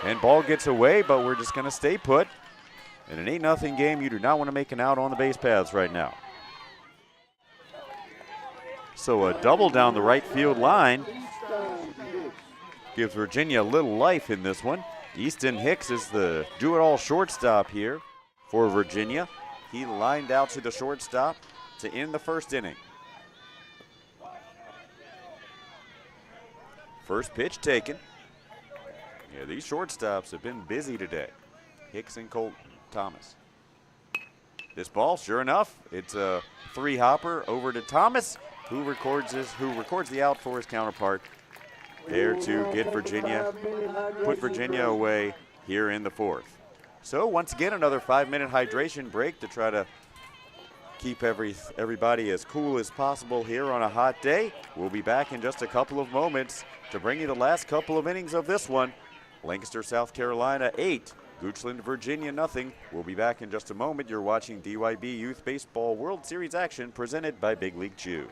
Speaker 3: And ball gets away, but we're just going to stay put. In an 8-0 game, you do not want to make an out on the base paths right now. So a double down the right field line gives Virginia a little life in this one. Easton Hicks is the do-it-all shortstop here for Virginia. He lined out to the shortstop to end the first inning. First pitch taken. Yeah, these shortstops have been busy today. Hicks and Colton Thomas. This ball, sure enough, it's a three-hopper over to Thomas, who records the out for his counterpart. There to get Virginia, put Virginia away here in the fourth. So once again, another 5-minute hydration break to try to keep everybody as cool as possible here on a hot day. We'll be back in just a couple of moments to bring you the last couple of innings of this one. Lancaster, South Carolina 8, Goochland, Virginia nothing. We'll be back in just a moment. You're watching DYB Youth Baseball World Series action presented by Big League Chew.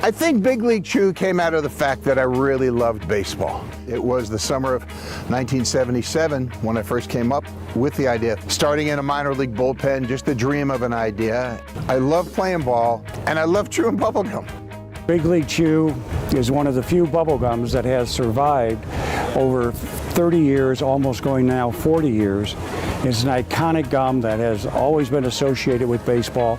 Speaker 6: I think Big League Chew came out of the fact that I really loved baseball. It was the summer of 1977 when I first came up with the idea of starting in a minor league bullpen, just the dream of an idea. I love playing ball, and I love chewing bubblegum.
Speaker 11: Big League Chew is one of the few bubble gums that has survived over 30 years, almost going now 40 years. It's an iconic gum that has always been associated with baseball,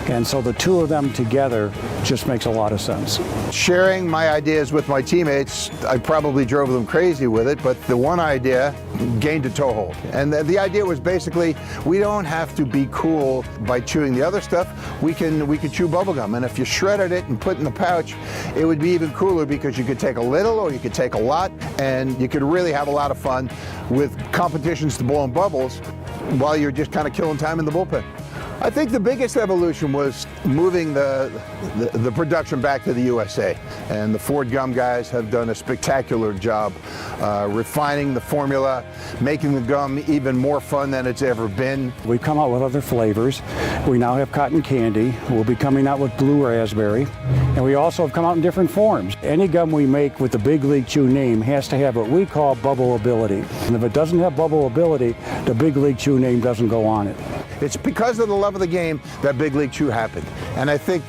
Speaker 11: and so the two of them together just makes a lot of sense.
Speaker 6: Sharing my ideas with my teammates, I probably drove them crazy with it, but the one idea gained a toehold. And the idea was basically, we don't have to be cool by chewing the other stuff. We can chew bubblegum, and if you shredded it and put it in the pouch, it would be even cooler because you could take a little or you could take a lot, and you could really have a lot of fun with competitions to blowing bubbles while you're just kind of killing time in the bullpen. I think the biggest evolution was moving the production back to the USA, and the Ford Gum guys have done a spectacular job refining the formula, making the gum even more fun than it's ever been.
Speaker 11: We've come out with other flavors. We now have cotton candy. We'll be coming out with blue raspberry, and we also have come out in different forms. Any gum we make with the Big League Chew name has to have what we call bubble ability, and if it doesn't have bubble ability, the Big League Chew name doesn't go on it.
Speaker 6: It's because of the love of the game that Big League Chew happened. And I think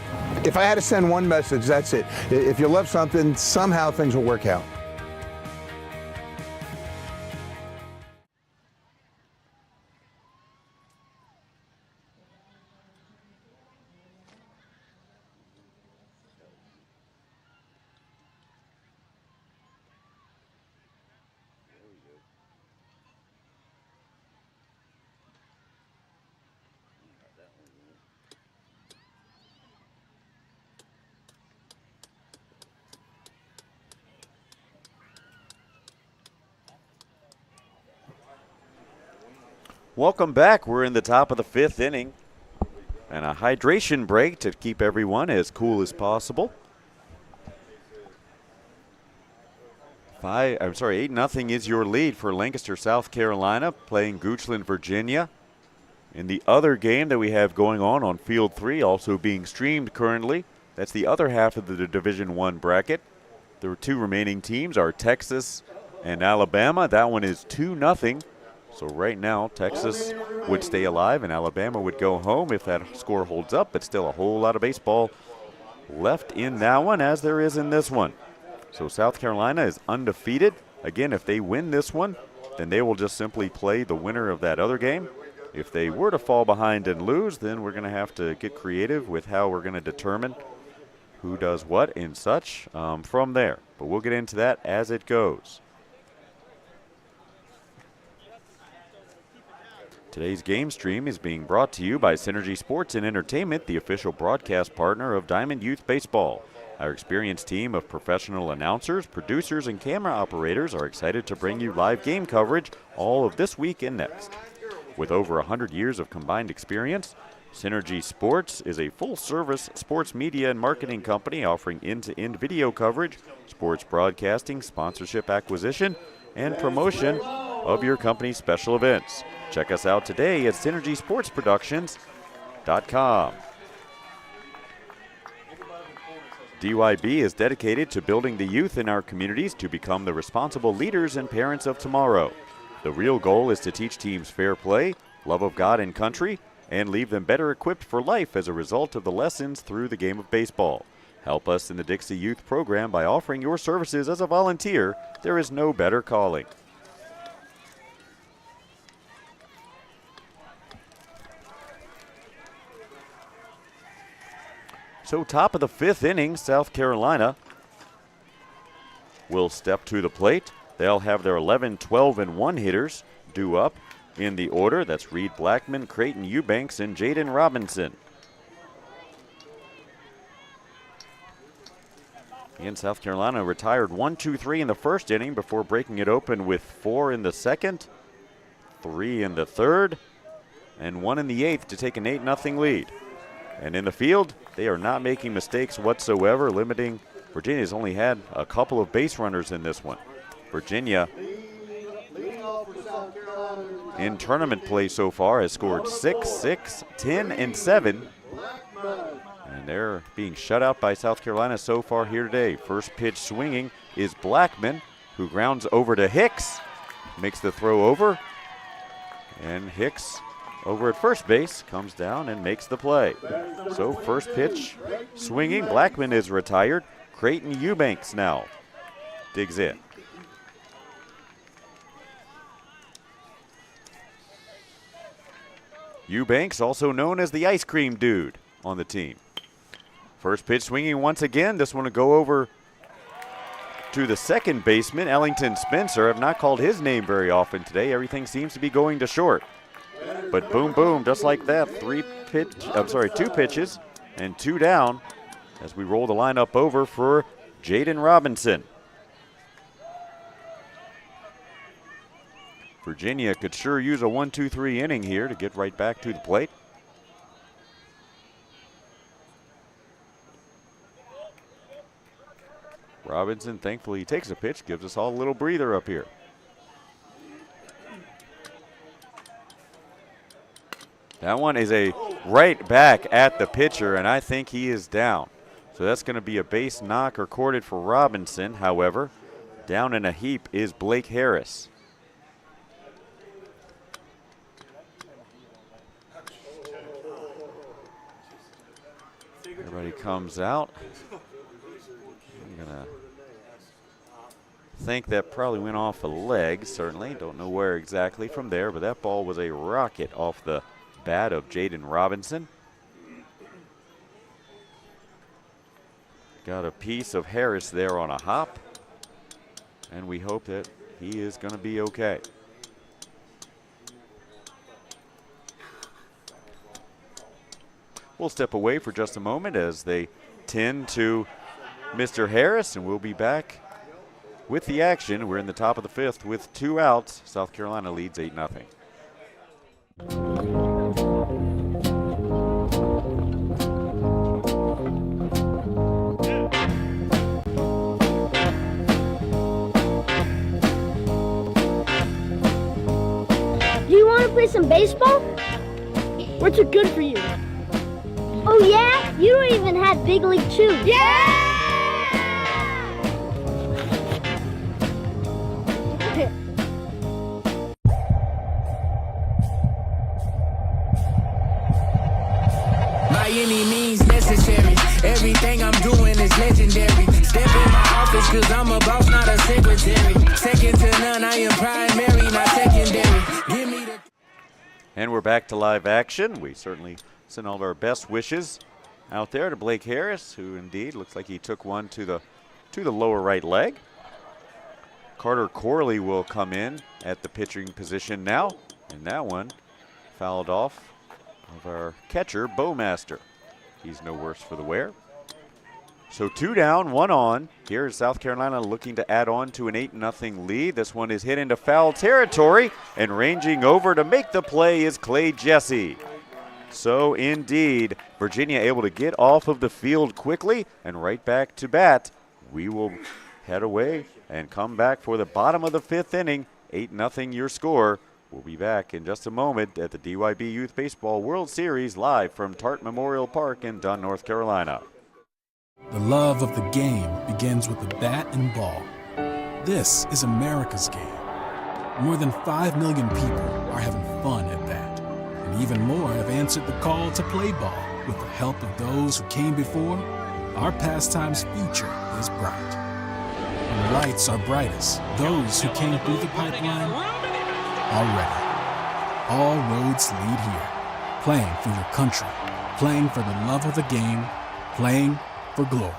Speaker 6: if I had to send one message, that's it. If you love something, somehow things will work out.
Speaker 3: Welcome back. We're in the top of the 5th inning, and a hydration break to keep everyone as cool as possible. 8-0 is your lead for Lancaster, South Carolina, playing Goochland, Virginia. In the other game that we have going on Field 3, also being streamed currently, that's the other half of the Division I bracket. The two remaining teams are Texas and Alabama. That one is 2-0. So right now, Texas would stay alive and Alabama would go home if that score holds up, but still a whole lot of baseball left in that one, as there is in this one. So South Carolina is undefeated. Again, if they win this one, then they will just simply play the winner of that other game. If they were to fall behind and lose, then we're going to have to get creative with how we're going to determine who does what and such from there. But we'll get into that as it goes. Today's game stream is being brought to you by Synergy Sports and Entertainment, the official broadcast partner of Diamond Youth Baseball. Our experienced team of professional announcers, producers, and camera operators are excited to bring you live game coverage all of this week and next. With over 100 years of combined experience, Synergy Sports is a full-service sports media and marketing company offering end-to-end video coverage, sports broadcasting, sponsorship acquisition, and promotion of your company's special events. Check us out today at synergysportsproductions.com. DYB is dedicated to building the youth in our communities to become the responsible leaders and parents of tomorrow. The real goal is to teach teams fair play, love of God and country, and leave them better equipped for life as a result of the lessons through the game of baseball. Help us in the Dixie Youth Program by offering your services as a volunteer. There is no better calling. So top of the 5th inning, South Carolina will step to the plate. They'll have their 11, 12, and 1 hitters due up in the order. That's Reed Blackman, Creighton Eubanks, and Jaden Robinson. And South Carolina retired 1-2-3 in the first inning before breaking it open with 4 in the second, 3 in the third, and 1 in the 8th to take an 8-0 lead. And in the field, they are not making mistakes whatsoever, limiting. Virginia's only had a couple of base runners in this one. Virginia, in tournament play so far, has scored 6, 6, 10, and 7. And And they're being shut out by South Carolina so far here today. First pitch swinging is Blackman, who grounds over to Hicks, makes the throw over, and Hicks over at first base comes down and makes the play. So first pitch swinging, Blackman is retired. Creighton Eubanks now digs in. Eubanks, also known as the ice cream dude on the team. First pitch swinging once again. This one will go over to the second baseman, Ellington Spencer. I've not called his name very often today. Everything seems to be going to short. But boom, boom, just like that. Two pitches and two down as we roll the lineup over for Jaden Robinson. Virginia could sure use a 1-2-3 inning here to get right back to the plate. Robinson, thankfully, he takes a pitch, gives us all a little breather up here. That one is a right back at the pitcher, and I think he is down. So that's going to be a base knock recorded for Robinson. However, down in a heap is Blake Harris. Everybody comes out. I'm going to think that probably went off a leg, certainly. Don't know where exactly from there, but that ball was a rocket off the bat of Jaden Robinson. Got a piece of Harris there on a hop, and we hope that he is going to be okay. We'll step away for just a moment as they tend to Mr. Harris, and we'll be back with the action. We're in the top of the fifth with 2 outs. South Carolina leads 8-0.
Speaker 1: Do you want to play some baseball? What's it good for you? Oh yeah? You don't even have Big League Chew. Yeah!
Speaker 2: By any means necessary, everything I'm doing is legendary. Step in my office cause I'm a boss, not a secretary. Second to none, I am primary, not secondary. Give me the...
Speaker 3: And we're back to live action. We certainly send all of our best wishes out there to Blake Harris, who indeed looks like he took one to the lower right leg. Carter Corley will come in at the pitching position now, and that one fouled off of our catcher, Bowmaster. He's no worse for the wear. So 2 down, 1 on. Here is South Carolina looking to add on to an 8-0 lead. This one is hit into foul territory, and ranging over to make the play is Clay Jesse. So indeed, Virginia able to get off of the field quickly and right back to bat. We will head away and come back for the bottom of the 5th inning. 8-0 your score. We'll be back in just a moment at the DYB Youth Baseball World Series live from Tart Memorial Park in Dunn, North Carolina.
Speaker 5: The love of the game begins with the bat and ball. This is America's game. More than 5 million people are having fun at that. And even more have answered the call to play ball. With the help of those who came before, our pastime's future is bright. When the lights are brightest, those who came through the pipeline are ready. All roads lead here. Playing for your country, playing for the love of the game, playing for glory.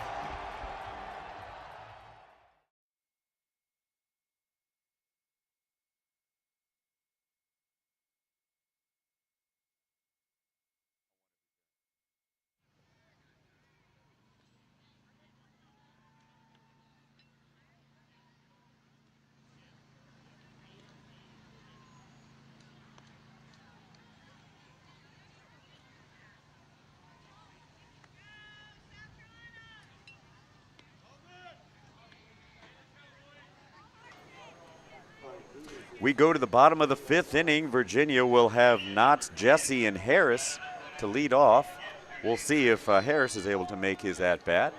Speaker 3: We go to the bottom of the 5th inning. Virginia will have Knotts, Jesse, and Harris to lead off. We'll see if Harris is able to make his at-bat.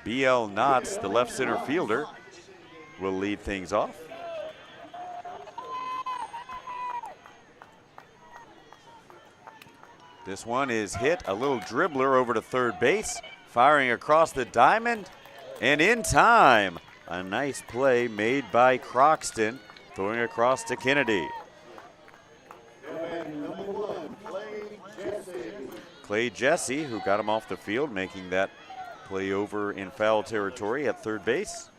Speaker 3: B.L. Knotts, the left center fielder, will lead things off. This one is hit, a little dribbler over to third base, firing across the diamond, and in time. A nice play made by Croxton, throwing across to Kennedy. Clay Jesse, who got him off the field, making that play over in foul territory at third base.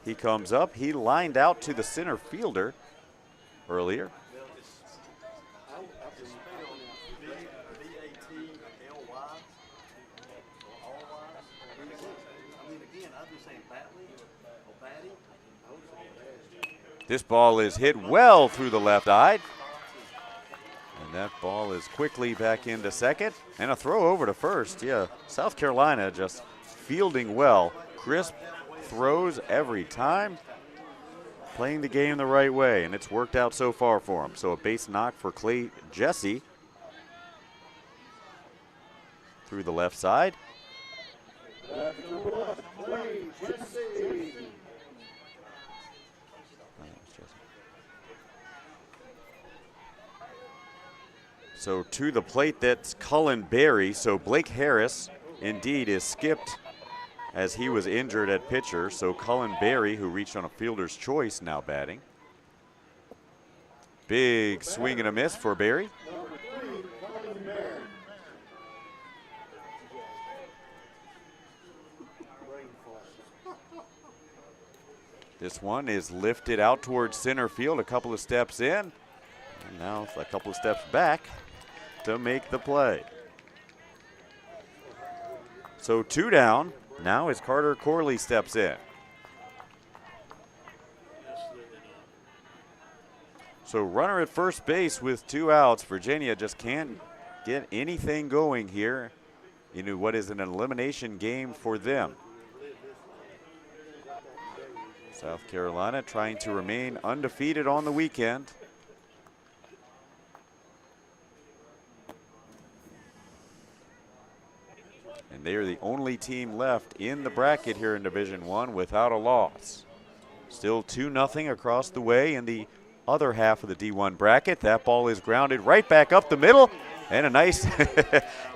Speaker 3: He comes up, he lined out to the center fielder earlier. This ball is hit well through the left eye. And that ball is quickly back into second. And a throw over to first. Yeah, South Carolina just fielding well. Crisp throws every time. Playing the game the right way, and it's worked out so far for him. So a base knock for Clay Jesse through the left side. So to the plate, that's Cullen Berry. So Blake Harris indeed is skipped as he was injured at pitcher. So Cullen Berry, who reached on a fielder's choice, now batting. Big swing and a miss for Berry. This one is lifted out towards center field, a couple of steps in. And now a couple of steps back to make the play. So 2 down. Now as Carter Corley steps in. So runner at first base with 2 outs. Virginia just can't get anything going here into what is an elimination game for them. South Carolina trying to remain undefeated on the weekend. And they are the only team left in the bracket here in Division I without a loss. Still 2-0 across the way in the other half of the D1 bracket. That ball is grounded right back up the middle. And a nice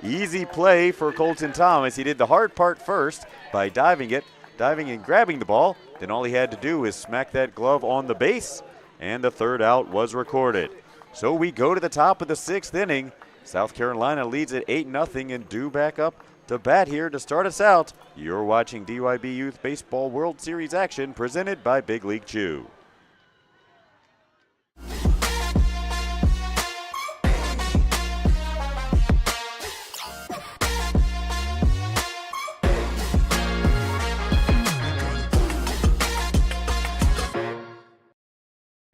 Speaker 3: easy play for Colton Thomas. He did the hard part first by diving and grabbing the ball. Then all he had to do is smack that glove on the base, and the 3rd out was recorded. So we go to the top of the 6th inning. South Carolina leads at 8-0 and due back up to bat here to start us out. You're watching DYB Youth Baseball World Series action presented by Big League Chew.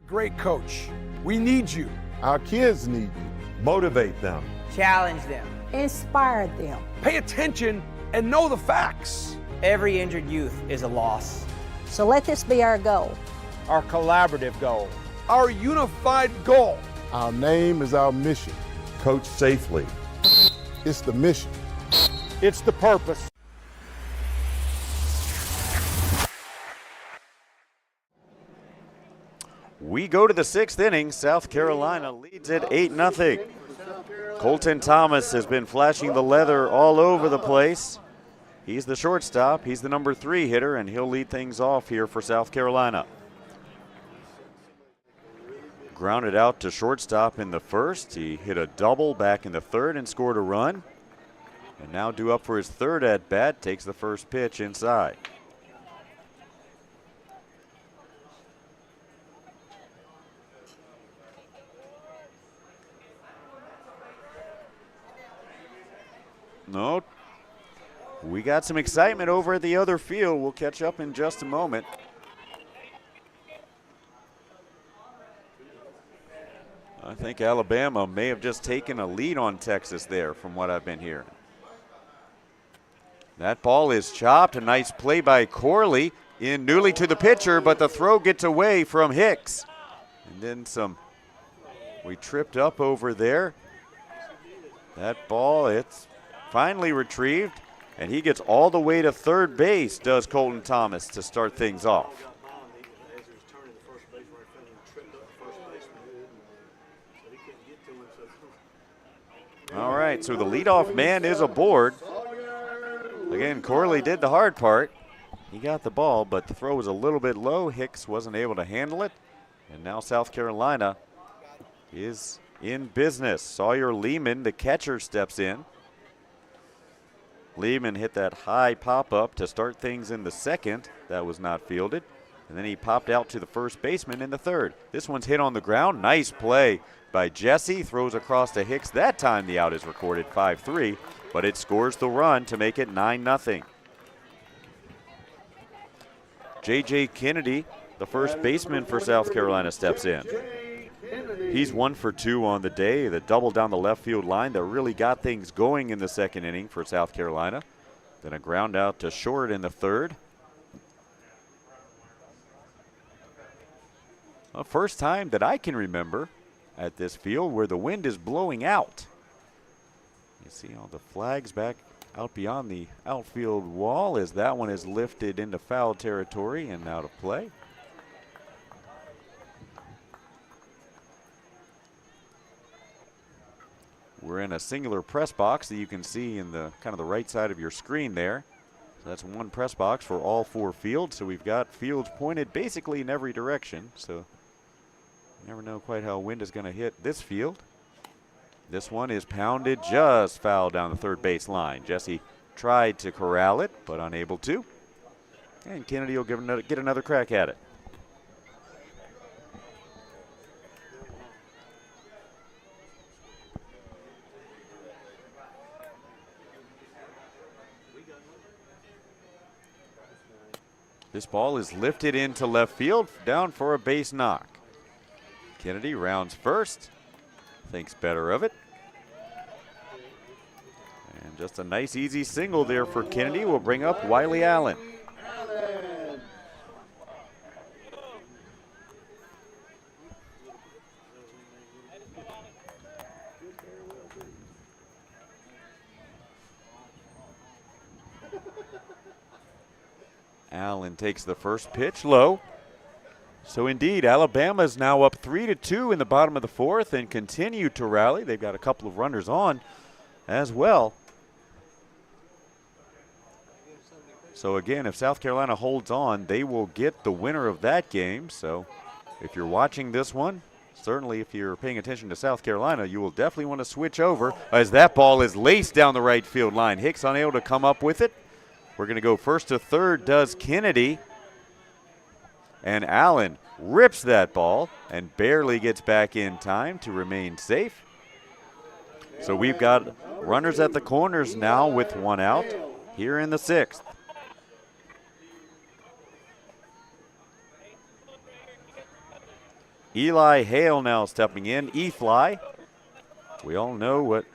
Speaker 12: Great coach. We need you.
Speaker 7: Our kids need you. Motivate them.
Speaker 8: Challenge them.
Speaker 9: Inspire them.
Speaker 12: Pay attention and know the facts.
Speaker 8: Every injured youth is a loss.
Speaker 9: So let this be our goal.
Speaker 8: Our collaborative goal.
Speaker 12: Our unified goal.
Speaker 7: Our name is our mission. Coach safely. It's the mission.
Speaker 8: It's the purpose.
Speaker 3: We go to the 6th inning. South Carolina leads at 8-0. Colton Thomas has been flashing the leather all over the place. He's the shortstop. He's the number 3 hitter, and he'll lead things off here for South Carolina. Grounded out to shortstop in the 1st. He hit a double back in the 3rd and scored a run. And now due up for his 3rd at-bat, takes the first pitch inside. No, we got some excitement over at the other field. We'll catch up in just a moment. I think Alabama may have just taken a lead on Texas there from what I've been hearing. That ball is chopped. A nice play by Corley in newly to the pitcher, but the throw gets away from Hicks. And then we tripped up over there. That ball, it's finally retrieved, and he gets all the way to third base, does Colton Thomas, to start things off. All right, so the leadoff man is aboard. Again, Corley did the hard part. He got the ball, but the throw was a little bit low. Hicks wasn't able to handle it. And now South Carolina is in business. Sawyer Lehman, the catcher, steps in. Lehman hit that high pop-up to start things in the second. That was not fielded. And then he popped out to the first baseman in the third. This one's hit on the ground. Nice play by Jesse. Throws across to Hicks. That time the out is recorded 5-3, but it scores the run to make it 9-0. J.J. Kennedy, the first baseman for South Carolina, steps in. He's 1 for 2 on the day. The double down the left field line that really got things going in the second inning for South Carolina. Then a ground out to short in the third. The first time that I can remember at this field where the wind is blowing out. You see all the flags back out beyond the outfield wall as that one is lifted into foul territory and out of play. We're in a singular press box that you can see in the kind of the right side of your screen there. So that's one press box for all 4 fields. So we've got fields pointed basically in every direction. So you never know quite how wind is going to hit this field. This one is pounded just foul down the third base line. Jesse tried to corral it, but unable to. And Kennedy will get another crack at it. This ball is lifted into left field, down for a base knock. Kennedy rounds first, thinks better of it. And just a nice easy single there for Kennedy will bring up Wiley Allen. Allen takes the first pitch low. So indeed, Alabama is now up 3-2 in the bottom of the fourth and continue to rally. They've got a couple of runners on as well. So again, if South Carolina holds on, they will get the winner of that game. So if you're watching this one, certainly if you're paying attention to South Carolina, you will definitely want to switch over as that ball is laced down the right field line. Hicks unable to come up with it. We're going to go first to third, does Kennedy. And Allen rips that ball and barely gets back in time to remain safe. So we've got runners at the corners now with one out here in the sixth. Eli Hale now stepping in. E-fly. We all know what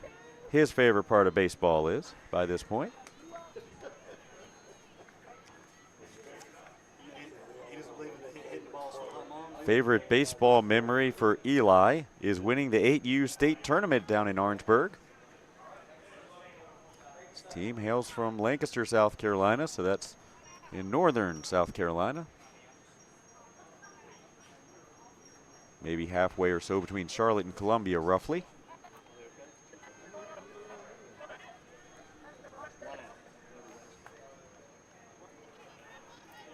Speaker 3: his favorite part of baseball is by this point. Favorite baseball memory for Eli is winning the 8U state tournament down in Orangeburg. His team hails from Lancaster, South Carolina, so that's in northern South Carolina. Maybe halfway or so between Charlotte and Columbia, roughly.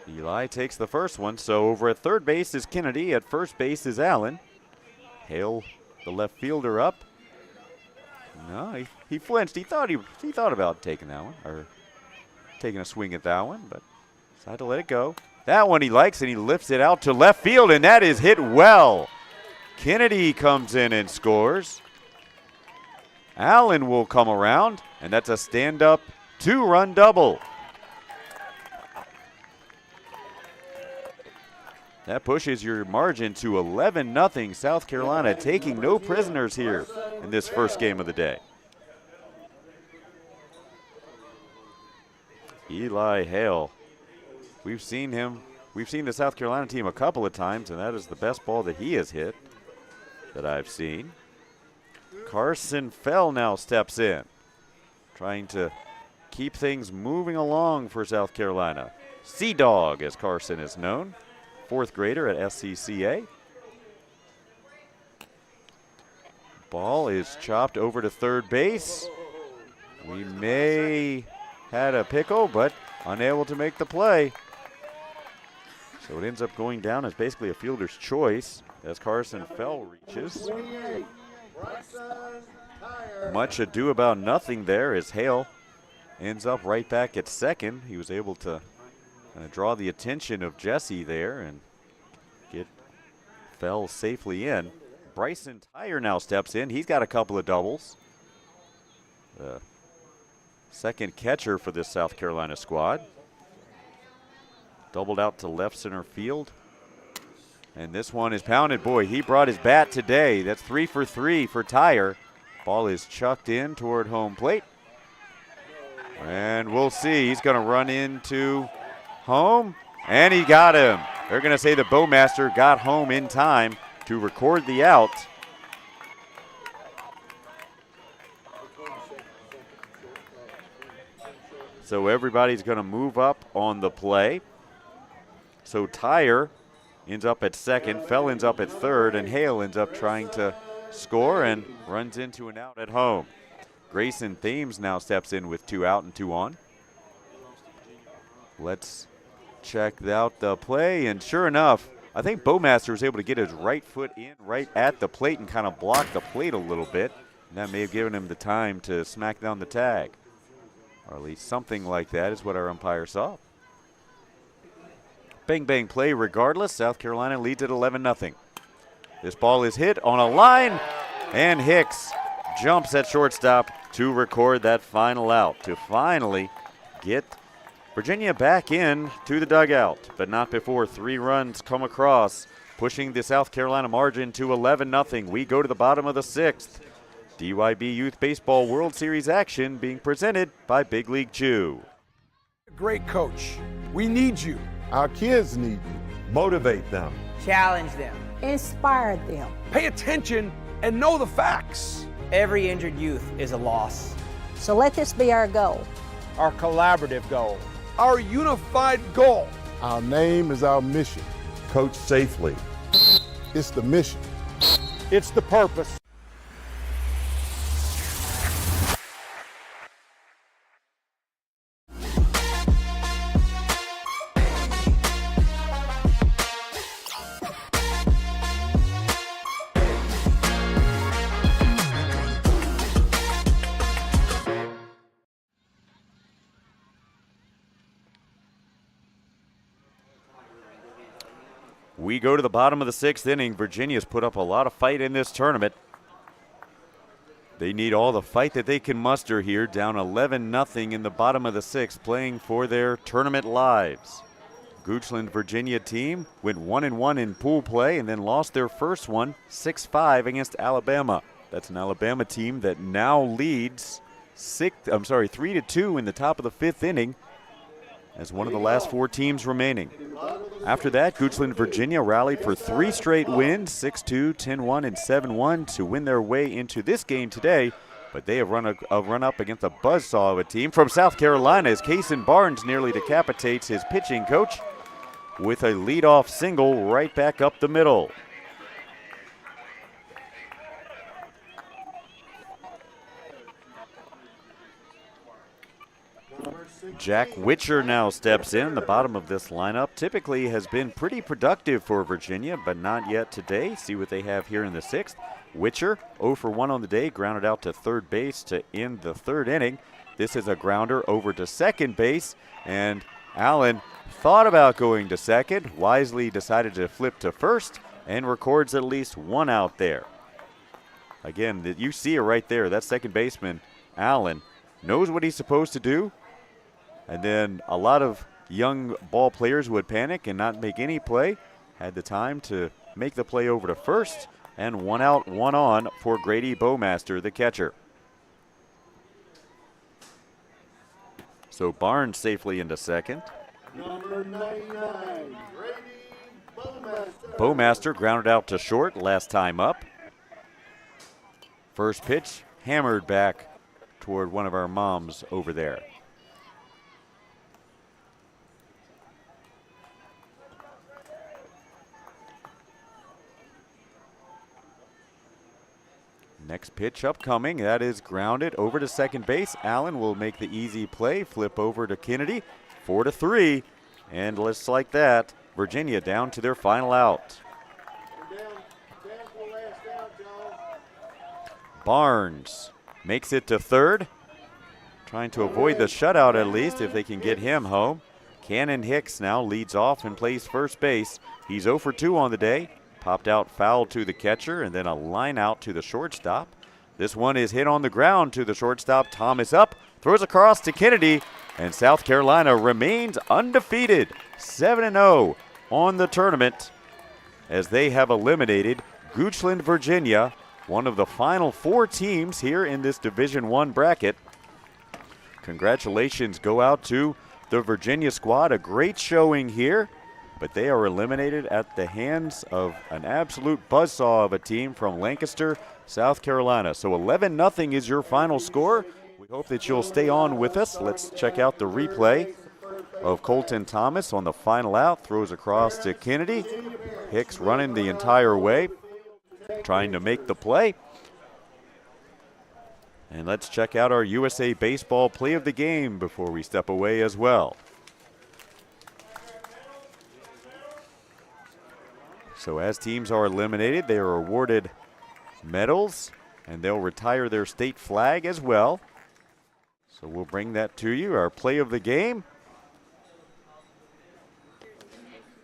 Speaker 3: Eli takes the first one, so over at third base is Kennedy. At first base is Allen. Hale, the left fielder, up. No, he flinched. He thought about taking that one, or taking a swing at that one, but decided to let it go. That one he likes, and he lifts it out to left field, and that is hit well. Kennedy comes in and scores. Allen will come around, and that's a stand-up 2-run double. That pushes your margin to 11-0. South Carolina taking no prisoners here in this first game of the day. Eli Hale. We've seen the South Carolina team a couple of times, and that is the best ball that he has hit that I've seen. Carson Fell now steps in, trying to keep things moving along for South Carolina. Sea Dog, as Carson is known, 4th grader at SCCA. Ball is chopped over to third base. We may had a pickle, but unable to make the play. So it ends up going down as basically a fielder's choice as Carson Fell reaches. Much ado about nothing there as Hale ends up right back at second. He was able to kind of draw the attention of Jesse there and get Fell safely in. Bryson Tyre now steps in. He's got a couple of doubles. The second catcher for this South Carolina squad. Doubled out to left center field. And this one is pounded. Boy, he brought his bat today. That's 3 for 3 for Tyre. Ball is chucked in toward home plate. And we'll see. He's going to run into home. And he got him. They're going to say the Bowmaster got home in time to record the out. So everybody's going to move up on the play. So Tyre ends up at second, Fell ends up at third, and Hale ends up trying to score and runs into an out at home. Grayson Thames now steps in with 2 out and 2 on. Let's check out the play, and sure enough, I think Bowmaster was able to get his right foot in right at the plate and kind of block the plate a little bit. And that may have given him the time to smack down the tag. Or at least something like that is what our umpire saw. Bang, bang play regardless. South Carolina leads at 11-0. This ball is hit on a line, and Hicks jumps at shortstop to record that final out to finally get Virginia back in to the dugout, but not before 3 runs come across, pushing the South Carolina margin to 11-0. We go to the bottom of the 6th. DYB Youth Baseball World Series action being presented by Big League Chew.
Speaker 12: Great coach. We need you.
Speaker 7: Our kids need you. Motivate them.
Speaker 8: Challenge them.
Speaker 9: Inspire them.
Speaker 12: Pay attention and know the facts.
Speaker 8: Every injured youth is a loss.
Speaker 9: So let this be our goal.
Speaker 8: Our collaborative goal.
Speaker 12: Our unified goal.
Speaker 7: Our name is our mission. Coach safely. It's the mission.
Speaker 8: It's the purpose.
Speaker 3: We go to the bottom of the 6th inning. Virginia's put up a lot of fight in this tournament. They need all the fight that they can muster here, down 11-0 in the bottom of the 6th, playing for their tournament lives. Goochland Virginia team went 1-1 in pool play and then lost their first one 6-5 against Alabama. That's an Alabama team that now leads 3-2 in the top of the 5th inning as one of the last 4 teams remaining. After that, Goochland Virginia rallied for 3 straight wins, 6-2, 10-1, and 7-1 to win their way into this game today. But they have run up against a buzzsaw of a team from South Carolina as Kason Barnes nearly decapitates his pitching coach with a leadoff single right back up the middle. Jack Witcher now steps in. The bottom of this lineup typically has been pretty productive for Virginia, but not yet today. See what they have here in the 6th. Witcher, 0 for 1 on the day, grounded out to third base to end the 3rd inning. This is a grounder over to second base, and Allen thought about going to second, wisely decided to flip to first, and records at least 1 out there. Again, you see it right there. That second baseman, Allen, knows what he's supposed to do. And then a lot of young ball players would panic and not make any play. Had the time to make the play over to first, and 1 out, 1 on for Grady Bowmaster, the catcher. So Barnes safely into second.
Speaker 4: Number 99, Grady Bowmaster.
Speaker 3: Bowmaster grounded out to short last time up. First pitch hammered back toward one of our moms over there. Next pitch upcoming. That is grounded over to second base. Allen will make the easy play. Flip over to Kennedy. 4-3. And just like that, Virginia down to their final out. Barnes makes it to third. Trying to avoid the shutout at least if they can get him home. Cannon Hicks now leads off and plays first base. He's 0 for 2 on the day. Popped out foul to the catcher and then a line out to the shortstop. This one is hit on the ground to the shortstop. Thomas up, throws across to Kennedy, and South Carolina remains undefeated. 7-0 on the tournament as they have eliminated Goochland, Virginia, one of the final 4 teams here in this Division I bracket. Congratulations go out to the Virginia squad. A great showing here, but they are eliminated at the hands of an absolute buzzsaw of a team from Lancaster, South Carolina. So 11-0 is your final score. We hope that you'll stay on with us. Let's check out the replay of Colton Thomas on the final out. Throws across to Kennedy. Hicks running the entire way, trying to make the play. And let's check out our USA Baseball play of the game before we step away as well. So as teams are eliminated, they are awarded medals, and they'll retire their state flag as well. So we'll bring that to you. Our play of the game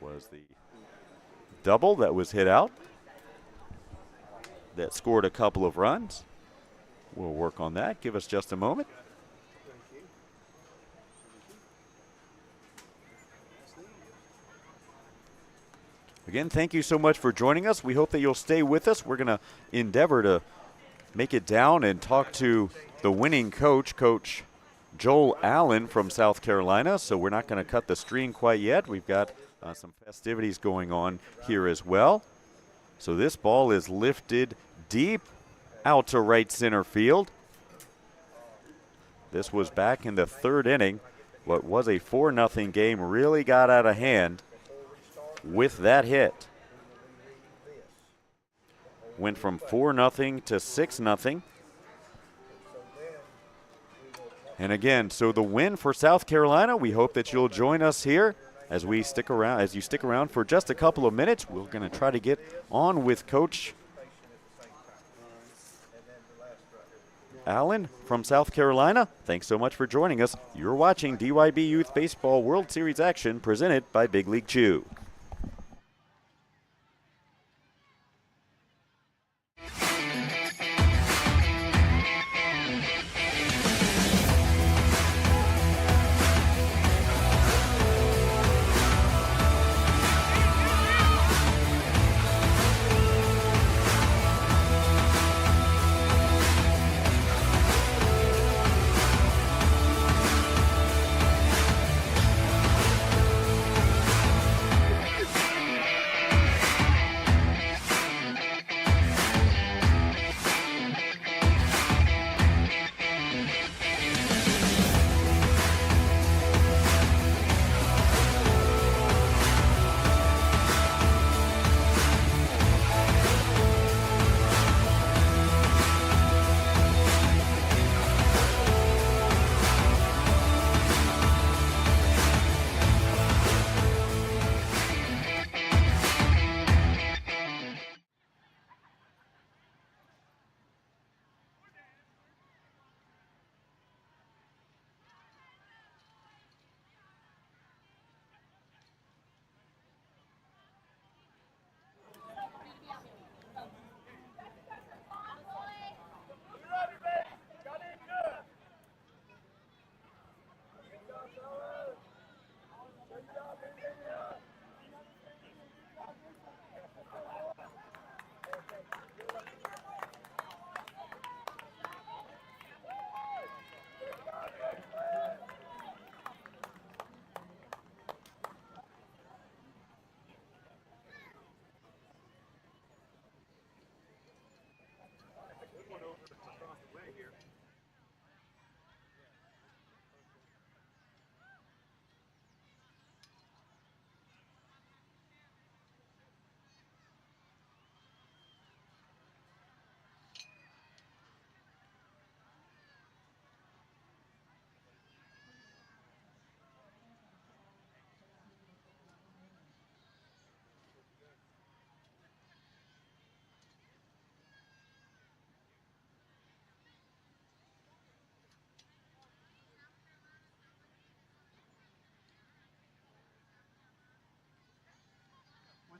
Speaker 3: was the double that was hit out that scored a couple of runs. We'll work on that. Give us just a moment. Again, thank you so much for joining us. We hope that you'll stay with us. We're going to endeavor to make it down and talk to the winning coach, Coach Joel Allen from South Carolina. So we're not going to cut the stream quite yet. We've got some festivities going on here as well. So this ball is lifted deep out to right center field. This was back in the third inning. What was a 4-0 game really got out of hand with that hit. Went from 4-0 to 6-0. And again, so the win for South Carolina. We hope that you'll join us here as we stick around. As you stick around for just a couple of minutes, we're going to try to get on with Coach Allen from South Carolina. Thanks so much for joining us. You're watching DYB Youth Baseball World Series action presented by Big League Chew.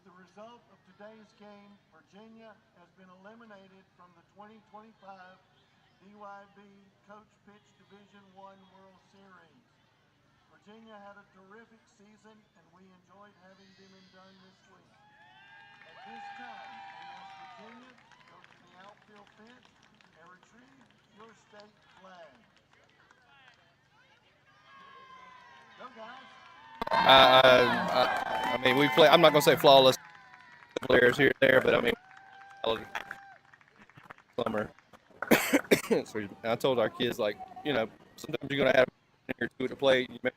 Speaker 4: the result of today's game, Virginia has been eliminated from the 2025 DYB Coach Pitch Division I World Series. Virginia had a terrific season, and we enjoyed having them in done this week. At this time, we ask Virginia to go to the outfield fence and retrieve your state flag. Go, guys.
Speaker 13: I mean, we play. I'm not going to say flawless players here and there, but I mean, summer. So I told our kids, like, you know, sometimes you're going to have a year or two to play. You may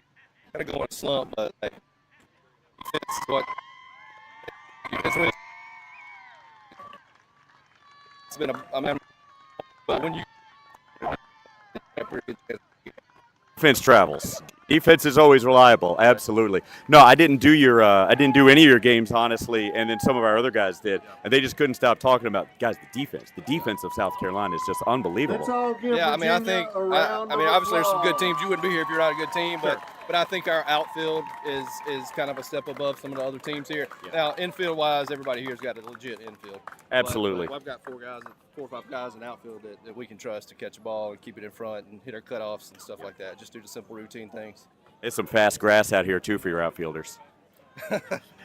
Speaker 13: kind of go in a slump, but like, defense is what. It's been a memory, but when you.
Speaker 3: Defense travels. Defense is always reliable. Absolutely. No, I didn't do any of your games, honestly, and then some of our other guys did, and they just couldn't stop talking about, guys, the defense. The defense of South Carolina is just unbelievable.
Speaker 13: Yeah, I mean, I think, I mean, obviously there's some good teams. You wouldn't be here if you're not a good team, but I think our outfield is kind of a step above some of the other teams here. Yeah. Now, infield-wise, everybody here's got a legit infield.
Speaker 3: Absolutely.
Speaker 13: But I've got 4 or 5 guys in outfield that we can trust to catch a ball and keep it in front and hit our cutoffs and stuff like that. Just do the simple routine things.
Speaker 3: There's some fast grass out here, too, for your outfielders.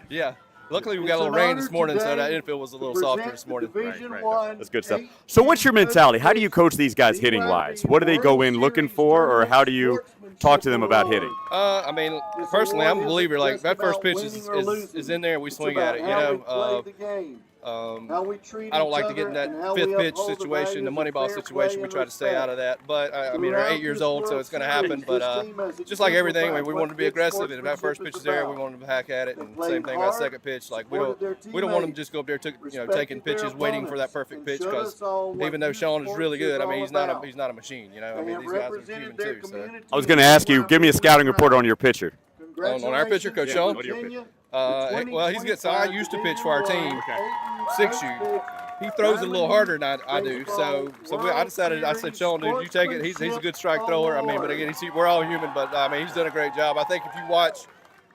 Speaker 13: Yeah. Luckily, we got a little rain this morning, so that infield was a little softer this morning.
Speaker 3: Right. That's good stuff. So what's your mentality? How do you coach these guys hitting-wise? What do they go in looking for, or how do you talk to them about hitting?
Speaker 13: I mean, personally, I'm a believer. Like, that first pitch is in there, and we swing at it, you know. I don't like to get in that 5th pitch situation, the money ball situation. We try to stay out of that. But, I mean, they're 8 years old, so it's going to happen. But just like everything, we want to be aggressive. And if that first pitch is there, we want them to hack at it. And same thing, that second pitch. Like, we don't want them to just go up there, taking pitches, waiting for that perfect pitch. Because even though Sean is really good, I mean, he's not a machine. You know, I mean, these guys are human too. So
Speaker 3: I was going to ask you, give me a scouting report on your pitcher.
Speaker 13: On our pitcher, Coach Sean. Well, he's good. So I used to pitch for our team, 6U. He throws it a little harder than I do. So I decided. I said, Sean, dude, you take it. He's a good strike thrower. I mean, but again, we're all human. But I mean, he's done a great job. I think if you watch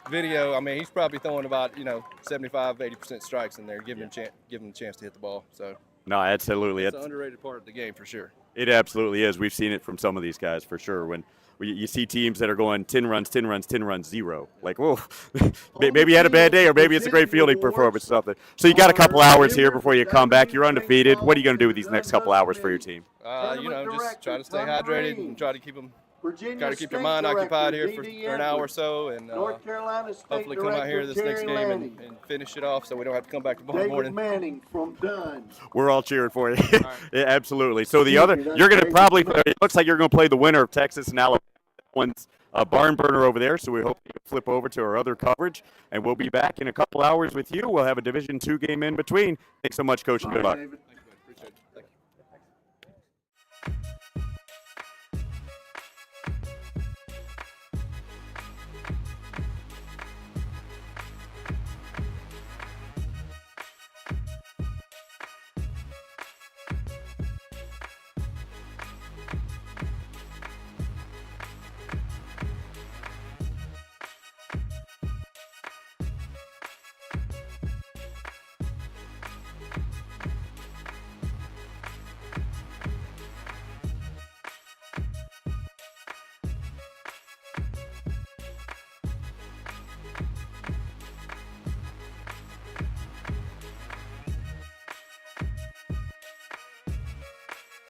Speaker 13: video, I mean, he's probably throwing about 75, 80% strikes in there, giving him a chance to hit the ball. So
Speaker 3: no, absolutely,
Speaker 13: it's an underrated part of the game for sure.
Speaker 3: It absolutely is. We've seen it from some of these guys for sure. When you see teams that are going 10 runs, 10 runs, 10 runs, 0. Like, whoa, maybe you had a bad day, or maybe it's a great fielding performance or something. So you got a couple hours here before you come back. You're undefeated. What are you going to do with these next couple hours for your team?
Speaker 13: Just try to stay hydrated and try to keep your mind occupied here for an hour or so, and hopefully come out here this next game and finish it off so we don't have to come back tomorrow morning.
Speaker 3: We're all cheering for you. Yeah, absolutely. So you're going to probably, it looks like you're going to play the winner of Texas and Alabama. One's a barn burner over there, so we hope you flip over to our other coverage, and we'll be back in a couple hours with you. We'll have a Division II game in between. Thanks so much, Coach, and good luck.